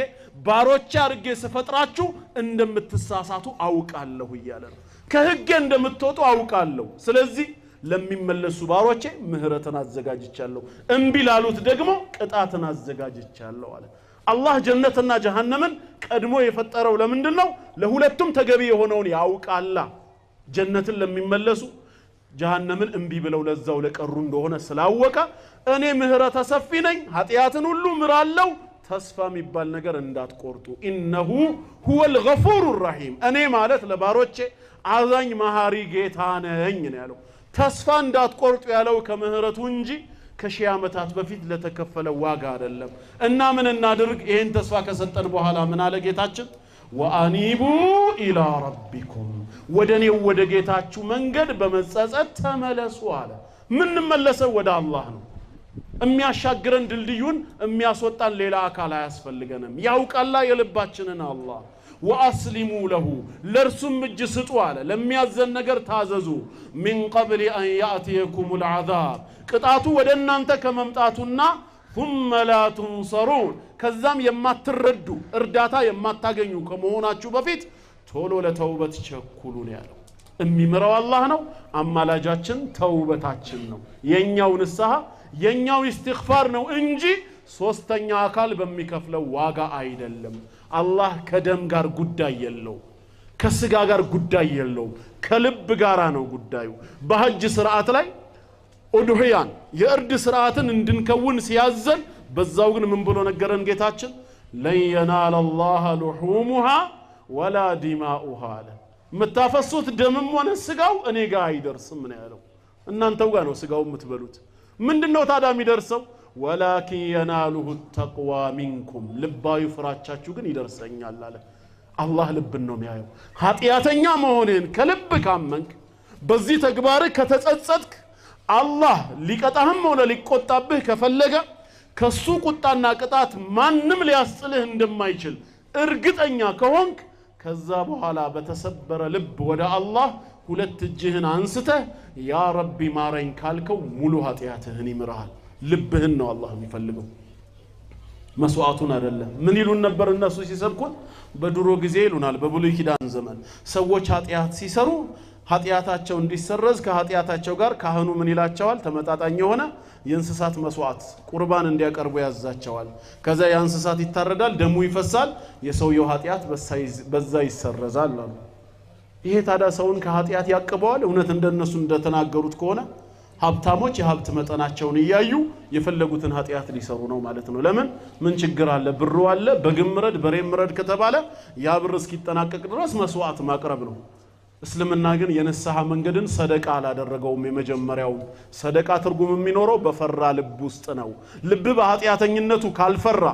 ባሮች አርጌ ስፈጥራችሁ እንደምትሳሳቱ አውቃለሁ ይያለ ከህግ እንደምትወጡ አውቃለሁ ስለዚህ ለሚመለሱ ባሮቼ ምህረትን አዘጋጅቻለሁ እንቢ ላሉት ደግሞ ቅጣትን አዘጋጅቻለሁ አለ አላህ ጀነትና ጀሃነምን ቀድሞ የፈጠረው ለምንድነው ለሁለቱም ተገቢ የሆነውን ያውቃላ ጀነትን ለሚመለሱ ጀሃነምን እንቢ ብለው ለዛው ለቀሩ እንደሆነ ስላወቀ እኔ ምህረተ ሰፊ ነኝ ኃጢያትን ሁሉ ምራለው ተስፋ የሚባል ነገር እንዳትቆርጡ ኢነሁ ሁወል ገፉሩር ረሂም እኔ ማለት ለባሮቼ አዛኝ መሐሪ ጌታ ነኝ ነው ያለው ተስፋ እንዳትቆርጡ ያለው ከምህረቱ እንጂ ከሺህ ዓመታት በፊት ለተከፈለ ዋጋ አይደለም እና ምን እናድርግ ይሄን ተስፋ ከሰጠን በኋላ ምን አለ ጌታችን ወአኒቡ ኢላ ረቢኩም ወደኔው ወደ ጌታችሁ መንገድ በመጸጸት ተመለሱ አለ ምን እንመለሰው ወደ አላህ ነው የሚያሻግረን ድልድዩን የሚያስወጣን ሌላ አካል አያስፈልገንም ያውቃላ የልባችንን አላህ واسلموا له لرسم مجسطوا على لم يزن ነገር ታዘዙ من قبل ان ياتيكم العذاب ቅጣቱ ወደ እናንተ ከመምጣቱና ثم لا تنصرون ከዛም የማትረዱ እርዳታ የማታገኙ ከመሆናችሁ በፊት ቶሎ ለተውበት ቸኩሉ ነው ያለው የሚመራው አላህ ነው አማላጃችን ተውበታችን ነው የኛው ንስሐ የኛው ኢስቲግፋር ነው እንጂ ሶስተኛ አካል በሚከፍለው ዋጋ አይደለም አላህ ከደም ጋር ጉዳይ የለው ከስጋ ጋር ጉዳይ የለው ከልብ ጋራ ነው ጉዳዩ በሐጅ ስርዓት ላይ ኡድህያን የእርድ ስርዓትን እንድንከውን ሲያዘን በዛው ግን ምን ብሎ ነገረን ጌታችን ለየናል አላህ لحومها ولا دماؤها መታፈሱት ደምም ሆነ ስጋው እኔ ጋር አይደርስም ነው ያለው እናንተው ጋር ነው ስጋው የምትበሉት ምንድነው ታዲያ የሚደርሰው ولكن يناله التقوى منكم ልባዩ ፍራቻችሁ ግን ይደርሰኛል አለ አላህ ልብን ነው የሚያየው ኃጢያተኛ መሆንን ከልብ ካመንክ በዚህ ተግባር ከተጸጸትክ አላህ ሊቀጣህም ሆነ ሊቆጣብህ ከፈለገ ከሱ ቁጣና ቅጣት ማንንም ሊያስጥልህ እንደማይችል እርግጠኛ ከሆንክ ከዛ በኋላ በተሰበረ ልብ ወደ አላህ ሁለት እጅህን አንስተህ ያ ረቢ ማረኝ ካልከው ሙሉ ኃጢያትህን ይምራል ልብህን ነው አላህ የሚፈልገው መስዋዕቱን አይደለም ምን ይሉን ነበር እነሱ ሲሰብኩን በድሮ ጊዜ ይሉናል በብሉይ ኪዳን ዘመን ሰዎች ኃጢያት ሲሰሩ ኃጢያታቸው እንዲሰረዝ ከኃጢያታቸው ጋር ካህኑ ምን ይላቸዋል ተመጣጣኝ የሆነ የእንስሳት መስዋዕት ቁርባን እንዲያቀርቡ ያዛቸዋል ከዛ የእንስሳት ይታረዳል ደሙ ይፈሳል የሰውየው ኃጢያት በዛ ይሰረዛል አሉ ይሄ ታዲያ ሰውን ከኃጢአት ያቀበዋል? እውነት እንደነሱ እንደተናገሩት ከሆነ ሀብታሞች የሀብት መጠናቸውን እያዩ የፈለጉትን ኃጢአት ሊሰሩ ነው ማለት ነው። ለምን? ምን ችግር አለ? ብሩ አለ፣ በግምረድ በሬምረድ ከተባለ ያ ብር እስኪጠናቀቅ ድረስ መስዋዕት ማቅረብ ነው። እስልምና ግን የንስሐ መንገድን ሰደቃ አላደረገውም። የመጀመሪያው ሰደቃ ትርጉም የሚኖረው በፈራ ልብ ውስጥ ነው። ልብ በኃጢአተኝነቱ ካልፈራ፣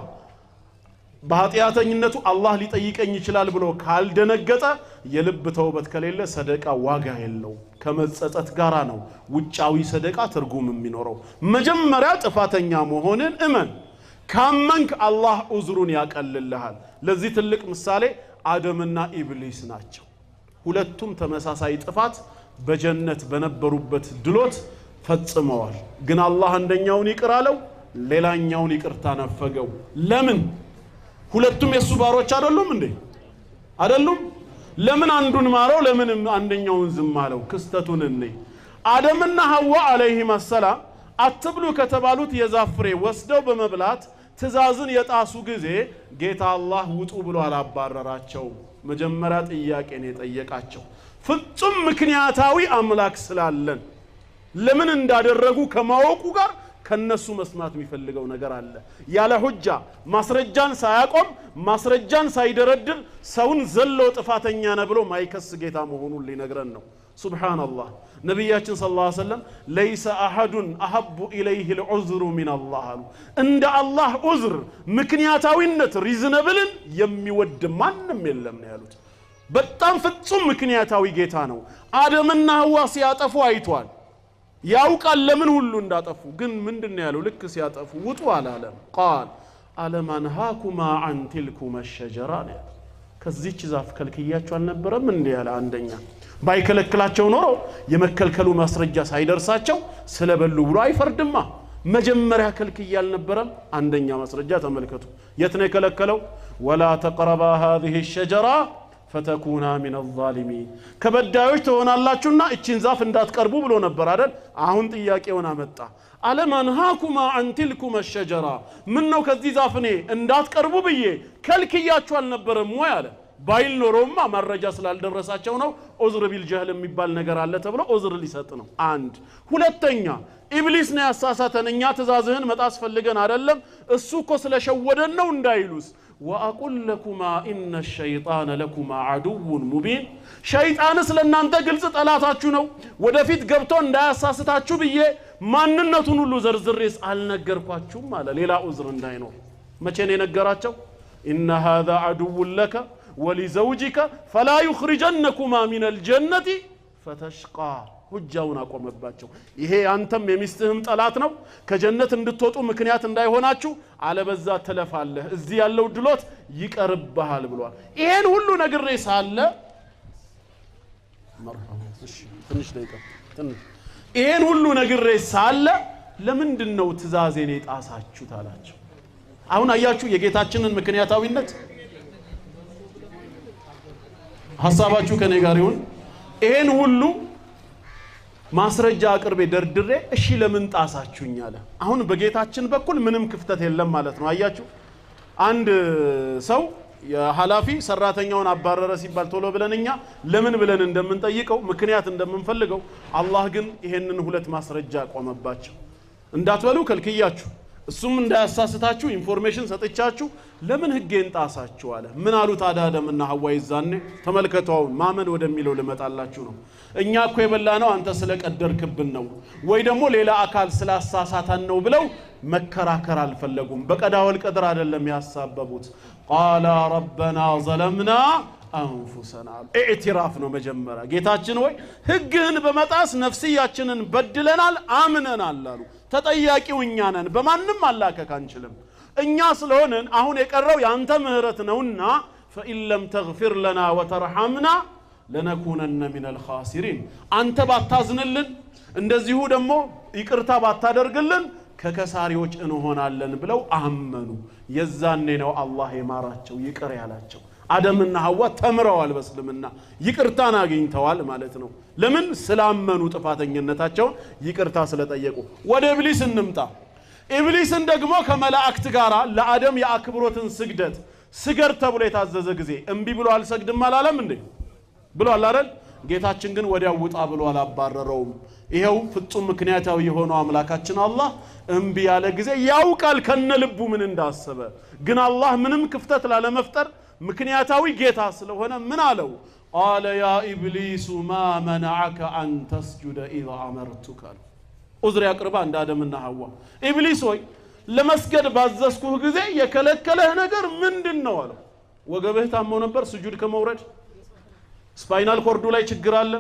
በኃጢአተኝነቱ አላህ ሊጠይቀኝ ይችላል ብሎ ካልደነገጠ የልብ ተውበት ከሌለ ሰደቃ ዋጋ የለው። ከመጸጸት ጋራ ነው ውጫዊ ሰደቃ ትርጉም የሚኖረው። መጀመሪያ ጥፋተኛ መሆንን እመን። ካመንክ አላህ ዑዝሩን ያቀልልሃል። ለዚህ ትልቅ ምሳሌ አደምና ኢብሊስ ናቸው። ሁለቱም ተመሳሳይ ጥፋት በጀነት በነበሩበት ድሎት ፈጽመዋል። ግን አላህ አንደኛውን ይቅር አለው፣ ሌላኛውን ይቅርታ ነፈገው። ለምን? ሁለቱም የሱ ባሮች አይደሉም እንዴ? አይደሉም? ለምን አንዱን ማረው? ለምን አንደኛውን ዝም አለው? ክስተቱን እንይ። አደምና ሐዋ አለይሂም ሰላም አትብሉ ከተባሉት የዛፍ ፍሬ ወስደው በመብላት ትእዛዝን የጣሱ ጊዜ ጌታ አላህ ውጡ ብሎ አላባረራቸው። መጀመሪያ ጥያቄ ነው የጠየቃቸው። ፍጹም ምክንያታዊ አምላክ ስላለን ለምን እንዳደረጉ ከማወቁ ጋር ከነሱ መስማት የሚፈልገው ነገር አለ። ያለ ሁጃ ማስረጃን ሳያቆም ማስረጃን ሳይደረድር ሰውን ዘሎ ጥፋተኛ ነው ብሎ ማይከስ ጌታ መሆኑን ሊነግረን ነው። ሱብሃንአላህ። ነቢያችን ሰለላሁ ዐለይሂ ወሰለም ለይሰ አሐዱን አሐቡ ኢለይሂ ልዑዝሩ ሚነላህ አሉ። እንደ አላህ ዑዝር ምክንያታዊነት ሪዝነብልን የሚወድ ማንም የለም ነው ያሉት። በጣም ፍጹም ምክንያታዊ ጌታ ነው። አደምና ሐዋ ሲያጠፉ አይቷል፣ ያውቃል ለምን ሁሉ እንዳጠፉ። ግን ምንድነው ያለው? ልክ ሲያጠፉ ውጡ አላለም። ቃል አለም አንሃኩማ አን ትልኩማ ሸጀራ ነው። ከዚህች ዛፍ ከልክያቸው አልነበረም እንዴ ያለ አንደኛ። ባይከለክላቸው ኖሮ የመከልከሉ ማስረጃ ሳይደርሳቸው ስለበሉ ብሎ አይፈርድማ። መጀመሪያ ከልክያ አልነበረም? አንደኛ ማስረጃ ተመልከቱ። የት ነው የከለከለው? ወላ ተቅረባ هذه الشجرة فتكونا من الظالمين ከበዳዮች ትሆናላችሁና እቺን ዛፍ እንዳትቀርቡ ብሎ ነበር አይደል? አሁን ጥያቄውን አመጣ። አለም አንሃኩማ አን ትልኩማ الشجرة ምን ነው ከዚህ ዛፍ እኔ እንዳትቀርቡ ብዬ ከልክያችሁ አልነበረም ወይ አለ። ባይል ኖሮማ መረጃ ስላልደረሳቸው ነው። ዑዝር ቢልጀህል የሚባል ነገር አለ ተብሎ ዑዝር ሊሰጥ ነው። አንድ ሁለተኛ ኢብሊስ ነው ያሳሳተን፣ እኛ ትእዛዝህን መጣስ ፈልገን አይደለም፣ እሱ እኮ ስለሸወደን ነው እንዳይሉስ ወአቁል ለኩማ ኢነ الشيطان لكما عدو مبين ሸይጣንስ ለእናንተ ግልጽ ጠላታችሁ ነው፣ ወደፊት ገብቶ እንዳያሳስታችሁ ብዬ ማንነቱን ሁሉ ዘርዝሬስ አልነገርኳችሁም አለ። ሌላ ዑዝር እንዳይኖር መቼ ነው የነገራቸው? ኢነ هذا عدو لك ولزوجك فلا يخرجنكما من الجنة فتشقى ሁጃውን አቆመባቸው። ይሄ አንተም የሚስትህም ጠላት ነው፣ ከጀነት እንድትወጡ ምክንያት እንዳይሆናችሁ አለበዛ ተለፋለህ፣ እዚህ ያለው ድሎት ይቀርብሃል ብሏል። ይሄን ሁሉ ነግሬ ሳለ መርሐባ እሺ ትንሽ ደቂቃ ትንሽ ይሄን ሁሉ ነግሬ ሳለ ለምንድነው ትእዛዜን የጣሳችሁት አላቸው። አሁን አያችሁ የጌታችንን ምክንያታዊነት። ሐሳባችሁ ከኔ ጋር ይሁን። ይሄን ሁሉ ማስረጃ አቅርቤ ደርድሬ እሺ ለምን ጣሳችሁኝ አለ። አሁን በጌታችን በኩል ምንም ክፍተት የለም ማለት ነው። አያችሁ አንድ ሰው የሐላፊ ሰራተኛውን አባረረ ሲባል ቶሎ ብለንኛ ለምን ብለን እንደምንጠይቀው ምክንያት እንደምንፈልገው አላህ ግን ይሄንን ሁለት ማስረጃ ቆመባቸው። እንዳትበሉ ከልክያችሁ፣ እሱም እንዳያሳስታችሁ ኢንፎርሜሽን ሰጥቻችሁ ለምን ህጌን ጣሳችሁ አለ። ምን አሉት አዳምና ሐዋ ይዛኔ? ተመልከቷው ማመን ወደሚለው ልመጣላችሁ ነው። እኛ እኮ የበላነው አንተ ስለቀደርክብን ነው ወይ ደግሞ ሌላ አካል ስላሳሳተን ነው ብለው መከራከር አልፈለጉም። በቀዳ ወልቀድር አይደለም ያሳበቡት። ቃላ ረበና ዘለምና አንፉሰና ኢዕትራፍ ነው መጀመሪያ። ጌታችን ወይ ህግህን በመጣስ ነፍስያችንን በድለናል አምነናል አሉ። ተጠያቂው እኛ ነን፣ በማንም አላከክ አንችልም። እኛ ስለሆነን አሁን የቀረው ያንተ ምህረት ነውና فإن لم تغفر لنا وترحمنا لنكونن من الخاسرين አንተ ባታዝንልን እንደዚሁ ደግሞ ይቅርታ ባታደርግልን ከከሳሪዎች እንሆናለን ብለው አመኑ። የዛኔ ነው አላህ የማራቸው ይቅር ያላቸው። አደምና ሐዋ ተምረዋል በእስልምና ይቅርታን አግኝተዋል ማለት ነው። ለምን? ስላመኑ ጥፋተኝነታቸውን ይቅርታ ስለጠየቁ። ወደ ኢብሊስ እንምጣ። ኢብሊስን ደግሞ ከመላእክት ጋር ለአደም የአክብሮትን ስግደት ስገድ ተብሎ የታዘዘ ጊዜ እምቢ ብሎ አልሰግድም አላለም እንዴ? ብሏል አይደል? ጌታችን ግን ወዲያው ውጣ ብሎ አላባረረውም ይሄው ፍጹም ምክንያታዊ የሆነው አምላካችን አላህ እንቢ ያለ ጊዜ ያውቃል ከነልቡ ምን እንዳሰበ ግን አላህ ምንም ክፍተት ላለመፍጠር ምክንያታዊ ጌታ ስለሆነ ምን አለው قال يا ابليس ما منعك ان تسجد اذا امرتك عذر ያቅርባ እንደ አደምና ሐዋ ኢብሊስ ሆይ ለመስገድ ባዘዝኩህ ጊዜ የከለከለህ ነገር ምንድነው አለው ወገብህ ታሞ ነበር ስጁድ ከመውረድ ስፓይናል ኮርዱ ላይ ችግር አለ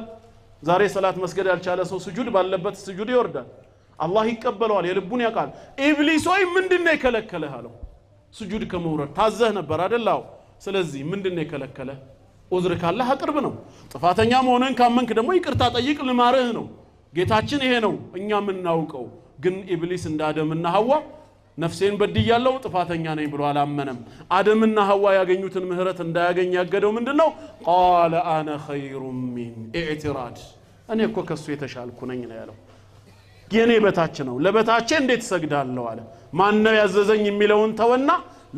ዛሬ ሰላት መስገድ ያልቻለ ሰው ስጁድ ባለበት ስጁድ ይወርዳል አላህ ይቀበለዋል የልቡን ያውቃል ኢብሊስ ሆይ ምንድነው የከለከለህ አለው ስጁድ ከመውረድ ታዘህ ነበር አይደላው ስለዚህ ምንድነው የከለከለህ ዑዝር ካለህ አቅርብ ነው ጥፋተኛ መሆንን ካመንክ ደግሞ ይቅርታ ጠይቅ ልማርህ ነው ጌታችን ይሄ ነው እኛ ምናውቀው ግን ኢብሊስ እንደ አደምና ሐዋ ነፍሴን በድያለሁ ጥፋተኛ ነኝ ብሎ አላመነም አደምና ሐዋ ያገኙትን ምህረት እንዳያገኝ ያገደው ምንድነው قال انا خير من اعتراض እኔ እኮ ከሱ የተሻልኩ ነኝ ነው ያለው የኔ በታች ነው ለበታቼ እንዴት ሰግዳለሁ አለ ማን ነው ያዘዘኝ የሚለውን ተወና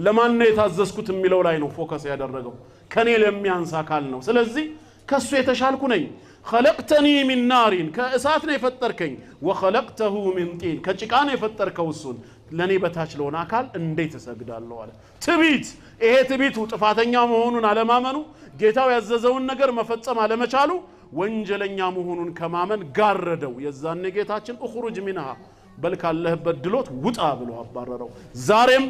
ለማን ነው የታዘዝኩት የሚለው ላይ ነው ፎከስ ያደረገው ከኔ ለሚያንሳ አካል ነው ስለዚህ ከሱ የተሻልኩ ነኝ خلقتني من نار كأسات ነው የፈጠርከኝ وخلقته من طين ከጭቃ ነው የፈጠርከው እሱን ለኔ በታች ለሆነ አካል እንዴት እሰግዳለሁ አለ ትቢት ይሄ ትቢቱ ጥፋተኛ መሆኑን አለማመኑ ጌታው ያዘዘውን ነገር መፈጸም አለመቻሉ ወንጀለኛ መሆኑን ከማመን ጋረደው የዛኔ ጌታችን اخرج منها በል ካለህበት ድሎት ውጣ ብሎ አባረረው ዛሬም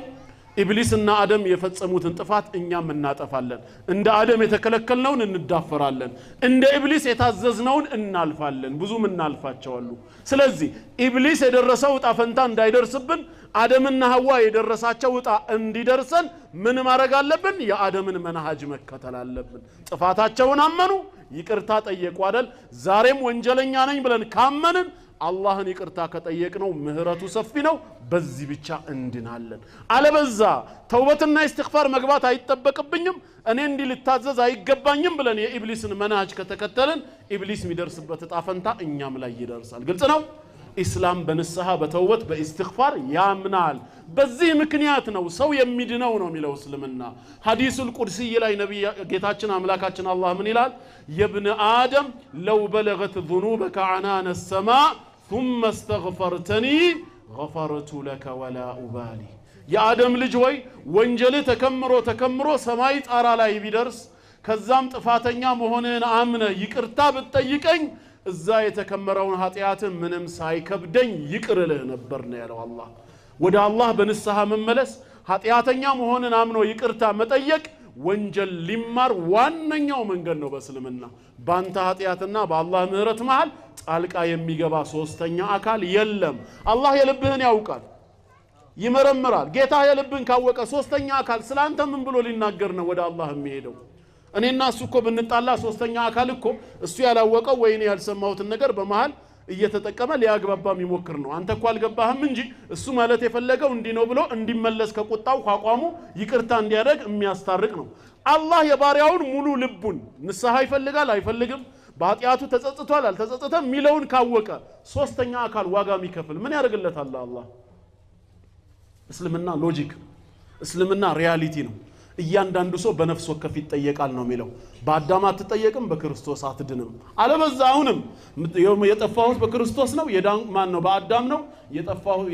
ኢብሊስና አደም የፈጸሙትን ጥፋት እኛም እናጠፋለን እንደ አደም የተከለከልነውን እንዳፈራለን እንደ ኢብሊስ የታዘዝነውን እናልፋለን ብዙም እናልፋቸዋሉ ስለዚህ ኢብሊስ የደረሰው ጣፈንታ እንዳይደርስብን አደምና ሐዋ የደረሳቸው ጣ እንዲደርሰን ምን ማድረግ አለብን የአደምን መንሃጅ መከተል አለብን ጥፋታቸውን አመኑ ይቅርታ ጠየቁ አይደል ዛሬም ወንጀለኛ ነኝ ብለን ካመንን አላህን ይቅርታ ከጠየቅነው ምህረቱ ሰፊ ነው በዚህ ብቻ እንድናለን አለበዛ ተውበትና ኢስቲግፋር መግባት አይተበቅብኝም እኔ እንዲ ልታዘዝ አይገባኝም ብለን የኢብሊስን መንሃጅ ከተከተልን ኢብሊስ የሚደርስበት ጣፈንታ እኛም ላይ ይደርሳል ግልጽ ነው ኢስላም በንስሐ በተውበት በኢስቲግፋር ያምናል በዚህ ምክንያት ነው ሰው የሚድነው ነው የሚለው እስልምና ሐዲሱል ቁድሲ ላይ ነብይ ጌታችን አምላካችን አላህ ምን ይላል የብነ አደም ለው በለገት ذنوبك عنان السماء ثم استغفرتني غفرت لك ولا أبالي يا آدم ልጅ ወይ ወንጀል ተከምሮ ሰማይ ጣራ ላይ ቢደርስ ከዛም ጥፋተኛ መሆንን አምነ ይቅርታ ብትጠይቀኝ እዛ የተከመረውን ኃጢያት ምንም ሳይከብደኝ ይቅርልህ ነበር ነው ያለው አላህ ወደ አላህ በንስሐ መመለስ ኃጢያተኛ መሆንን አምኖ ይቅርታ መጠየቅ ወንጀል ሊማር ዋነኛው መንገድ ነው በእስልምና ባንተ ኃጢያትና በአላህ ምህረት መሃል ጣልቃ የሚገባ ሶስተኛ አካል የለም አላህ የልብህን ያውቃል ይመረምራል ጌታ የልብህን ካወቀ ሶስተኛ አካል ስላንተ ምን ብሎ ሊናገር ነው ወደ አላህ የሚሄደው እኔና እሱ እኮ ብንጣላ ሶስተኛ አካል እኮ እሱ ያላወቀው ወይኔ ያልሰማሁትን ነገር በመሃል እየተጠቀመ ሊያግባባ የሚሞክር ነው አንተ እኮ አልገባህም እንጂ እሱ ማለት የፈለገው እንዲ ነው ብሎ እንዲመለስ ከቁጣው ቋቋሙ ይቅርታ እንዲያደርግ የሚያስታርቅ ነው አላህ የባሪያውን ሙሉ ልቡን ንስሐ ይፈልጋል አይፈልግም በኃጢያቱ ተጸጽቷል አልተጸጸተም ሚለውን ካወቀ ሶስተኛ አካል ዋጋ የሚከፍል ምን ያደርግለታል አላህ እስልምና ሎጂክ እስልምና ሪያሊቲ ነው እያንዳንዱ ሰው በነፍስ ወከፍ ይጠየቃል ነው የሚለው በአዳም አትጠየቅም በክርስቶስ አትድንም አለበዛ አሁንም የጠፋሁት በክርስቶስ ነው ማን ነው በአዳም ነው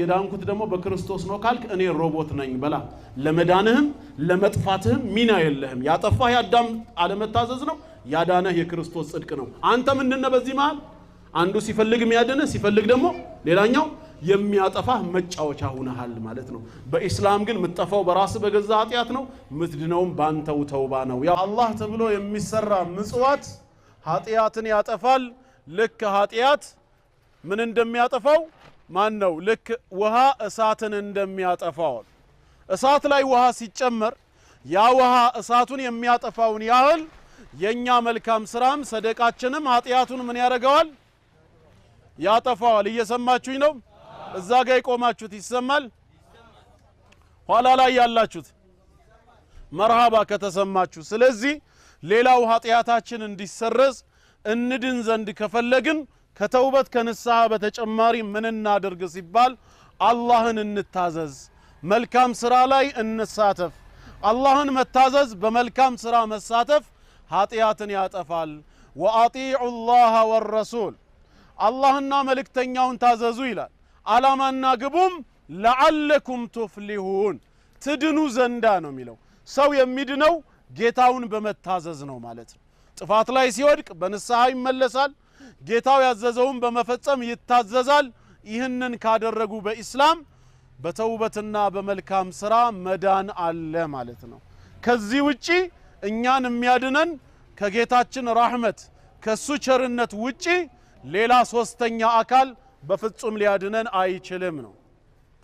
የዳንኩት ደግሞ በክርስቶስ ነው ካልክ እኔ ሮቦት ነኝ በላ ለመዳንህም ለመጥፋትህም ሚና የለህም ያጠፋህ የአዳም አለመታዘዝ ነው ያዳነህ የክርስቶስ ጽድቅ ነው አንተ ምንድነው በዚህ መሃል አንዱ ሲፈልግ የሚያድንህ ሲፈልግ ደግሞ ሌላኛው የሚያጠፋህ መጫወቻ ሆነሃል ማለት ነው በእስላም ግን ምትጠፋው በራስ በገዛ ኃጢያት ነው ምትድነውም ባንተው ተውባ ነው ያ አላህ ተብሎ የሚሰራ ምጽዋት ኃጢያትን ያጠፋል ልክ ኃጢያት ምን እንደሚያጠፋው ማን ነው ልክ ውሃ እሳትን እንደሚያጠፋው እሳት ላይ ውሃ ሲጨመር ያ ውሃ እሳቱን የሚያጠፋውን ያህል የኛ መልካም ስራም ሰደቃችንም ኃጢያቱን ምን ያደርጋል ያጠፋዋል እየሰማችሁኝ ነው እዛ ጋር ይቆማችሁት ይሰማል ኋላ ላይ ያላችሁት መርሃባ ከተሰማችሁ ስለዚህ ሌላው ኃጢያታችን እንዲሰረዝ እንድን ዘንድ ከፈለግን ከተውበት ከንስሐ በተጨማሪ ምን እናድርግ ሲባል አላህን እንታዘዝ መልካም ስራ ላይ እንሳተፍ አላህን መታዘዝ በመልካም ስራ መሳተፍ ኃጢያትን ያጠፋል ወአጢዑ ላህ ወረሱል አላህና መልእክተኛውን ታዘዙ ይላል። ዓላማና ግቡም ለዓለኩም ቱፍሊሁን ትድኑ ዘንዳ ነው የሚለው። ሰው የሚድነው ጌታውን በመታዘዝ ነው ማለት ነው። ጥፋት ላይ ሲወድቅ በንስሐ ይመለሳል፣ ጌታው ያዘዘውን በመፈጸም ይታዘዛል። ይህንን ካደረጉ በኢስላም በተውበትና በመልካም ስራ መዳን አለ ማለት ነው። ከዚህ ውጪ እኛን የሚያድነን ከጌታችን ረህመት ከሱ ቸርነት ውጪ ሌላ ሶስተኛ አካል በፍጹም ሊያድነን አይችልም ነው።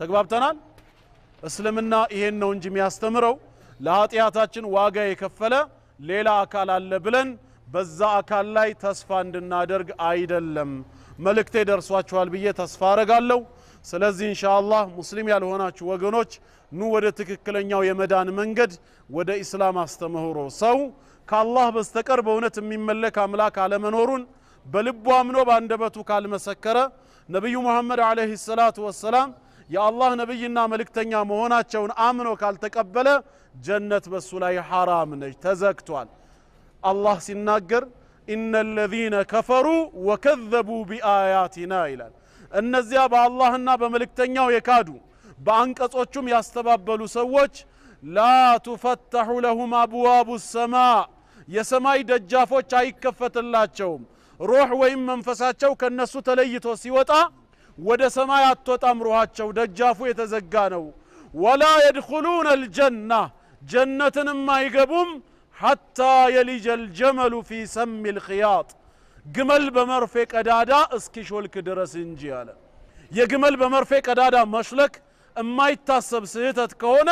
ተግባብተናል? እስልምና ይሄን ነው እንጂ የሚያስተምረው ለኃጢአታችን ዋጋ የከፈለ ሌላ አካል አለ ብለን በዛ አካል ላይ ተስፋ እንድናደርግ አይደለም። መልእክቴ ደርሷችኋል ብዬ ተስፋ አረጋለሁ። ስለዚህ ኢንሻአላህ ሙስሊም ያልሆናችሁ ወገኖች ኑ ወደ ትክክለኛው የመዳን መንገድ ወደ ኢስላም አስተምህሮ ሰው ከአላህ በስተቀር በእውነት የሚመለክ አምላክ አለመኖሩን በልቡ አምኖ ባንደበቱ ካልመሰከረ ነብዩ መሐመድ አለይሂ ሰላቱ ወሰላም የአላህ ነብይና መልእክተኛ መሆናቸውን አምኖ ካልተቀበለ ጀነት በሱ ላይ ሐራም ነች፣ ተዘግቷል። አላህ ሲናገር ኢነል ለዚነ ከፈሩ ወከዘቡ ቢአያቲና ይላል። እነዚያ በአላህና በመልእክተኛው የካዱ በአንቀጾቹም ያስተባበሉ ሰዎች ላ ቱፈተሑ ለሁም አብዋቡ ሰማዕ የሰማይ ደጃፎች አይከፈትላቸውም። ሩህ ወይም መንፈሳቸው ከነሱ ተለይቶ ሲወጣ ወደ ሰማይ አትወጣም፣ ሩሃቸው ደጃፉ የተዘጋ ነው። ወላ የድኹሉነ አልጀና ጀነትንም አይገቡም ሐታ የሊጀል ጀመሉ ፊ ሰሚል ኺያጥ ግመል በመርፌ ቀዳዳ እስኪሾልክ ድረስ እንጂ አለ። የግመል በመርፌ ቀዳዳ መሽለክ የማይታሰብ ስህተት ከሆነ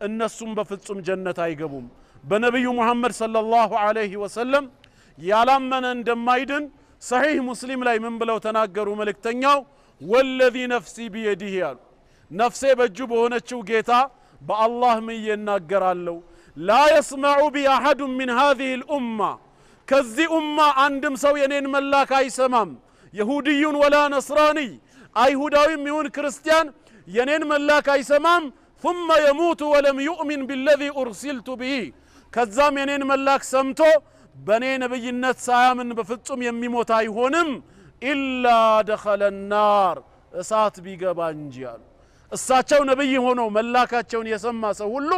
እነሱም በፍጹም ጀነት አይገቡም። በነብዩ መሐመድ ሰለላሁ ዐለይሂ ወሰለም ያላመነ እንደማይድን ሰሒህ ሙስሊም ላይ ምን ብለው ተናገሩ? መልእክተኛው ወለዚ ነፍሲ ቢየዲህ ያሉ ነፍሴ በእጁ በሆነችው ጌታ በአላህ ምዬ እናገራለሁ ላ የስመዑ ቢ አሐዱ ሚን ሃዚሂ ልኡማ ከዚህ ኡማ አንድም ሰው የኔን መላክ አይሰማም። የሁድዩን ወላ ነስራንይ አይሁዳዊም ይሁን ክርስቲያን የኔን መላክ አይሰማም። ثم يموت ولم يؤمن بالذي أرسلت به ከዛም የኔን መላክ ሰምቶ በኔ ነብይነት ሳያምን በፍጹም የሚሞት አይሆንም ኢላ ደኸለ النار እሳት ቢገባ እንጂ አሉ። እሳቸው ነብይ ሆነው መላካቸውን የሰማ ሰው ሁሉ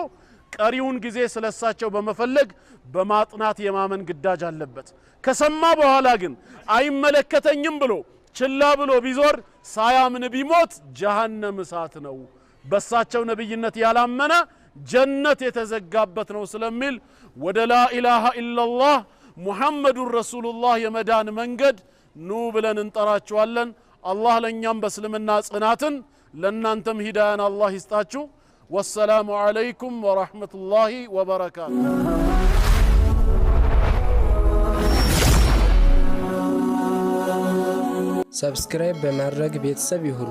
ቀሪውን ጊዜ ስለሳቸው በመፈለግ በማጥናት የማመን ግዳጅ አለበት። ከሰማ በኋላ ግን አይመለከተኝም ብሎ ችላ ብሎ ቢዞር ሳያምን ቢሞት ጀሃነም እሳት ነው። በሳቸው ነብይነት ያላመነ ጀነት የተዘጋበት ነው ስለሚል ወደ ላ ኢላሃ ኢላላህ ሙሐመዱር ረሱሉላህ የመዳን መንገድ ኑ ብለን እንጠራችኋለን። አላህ ለኛም በእስልምና ጽናትን ለናንተም ሂዳያን አላህ ይስጣችሁ። ወሰላሙ ዐለይኩም ወራህመቱላሂ ወበረካቱ። ሰብስክራይብ በማድረግ ቤተሰብ ይሁኑ።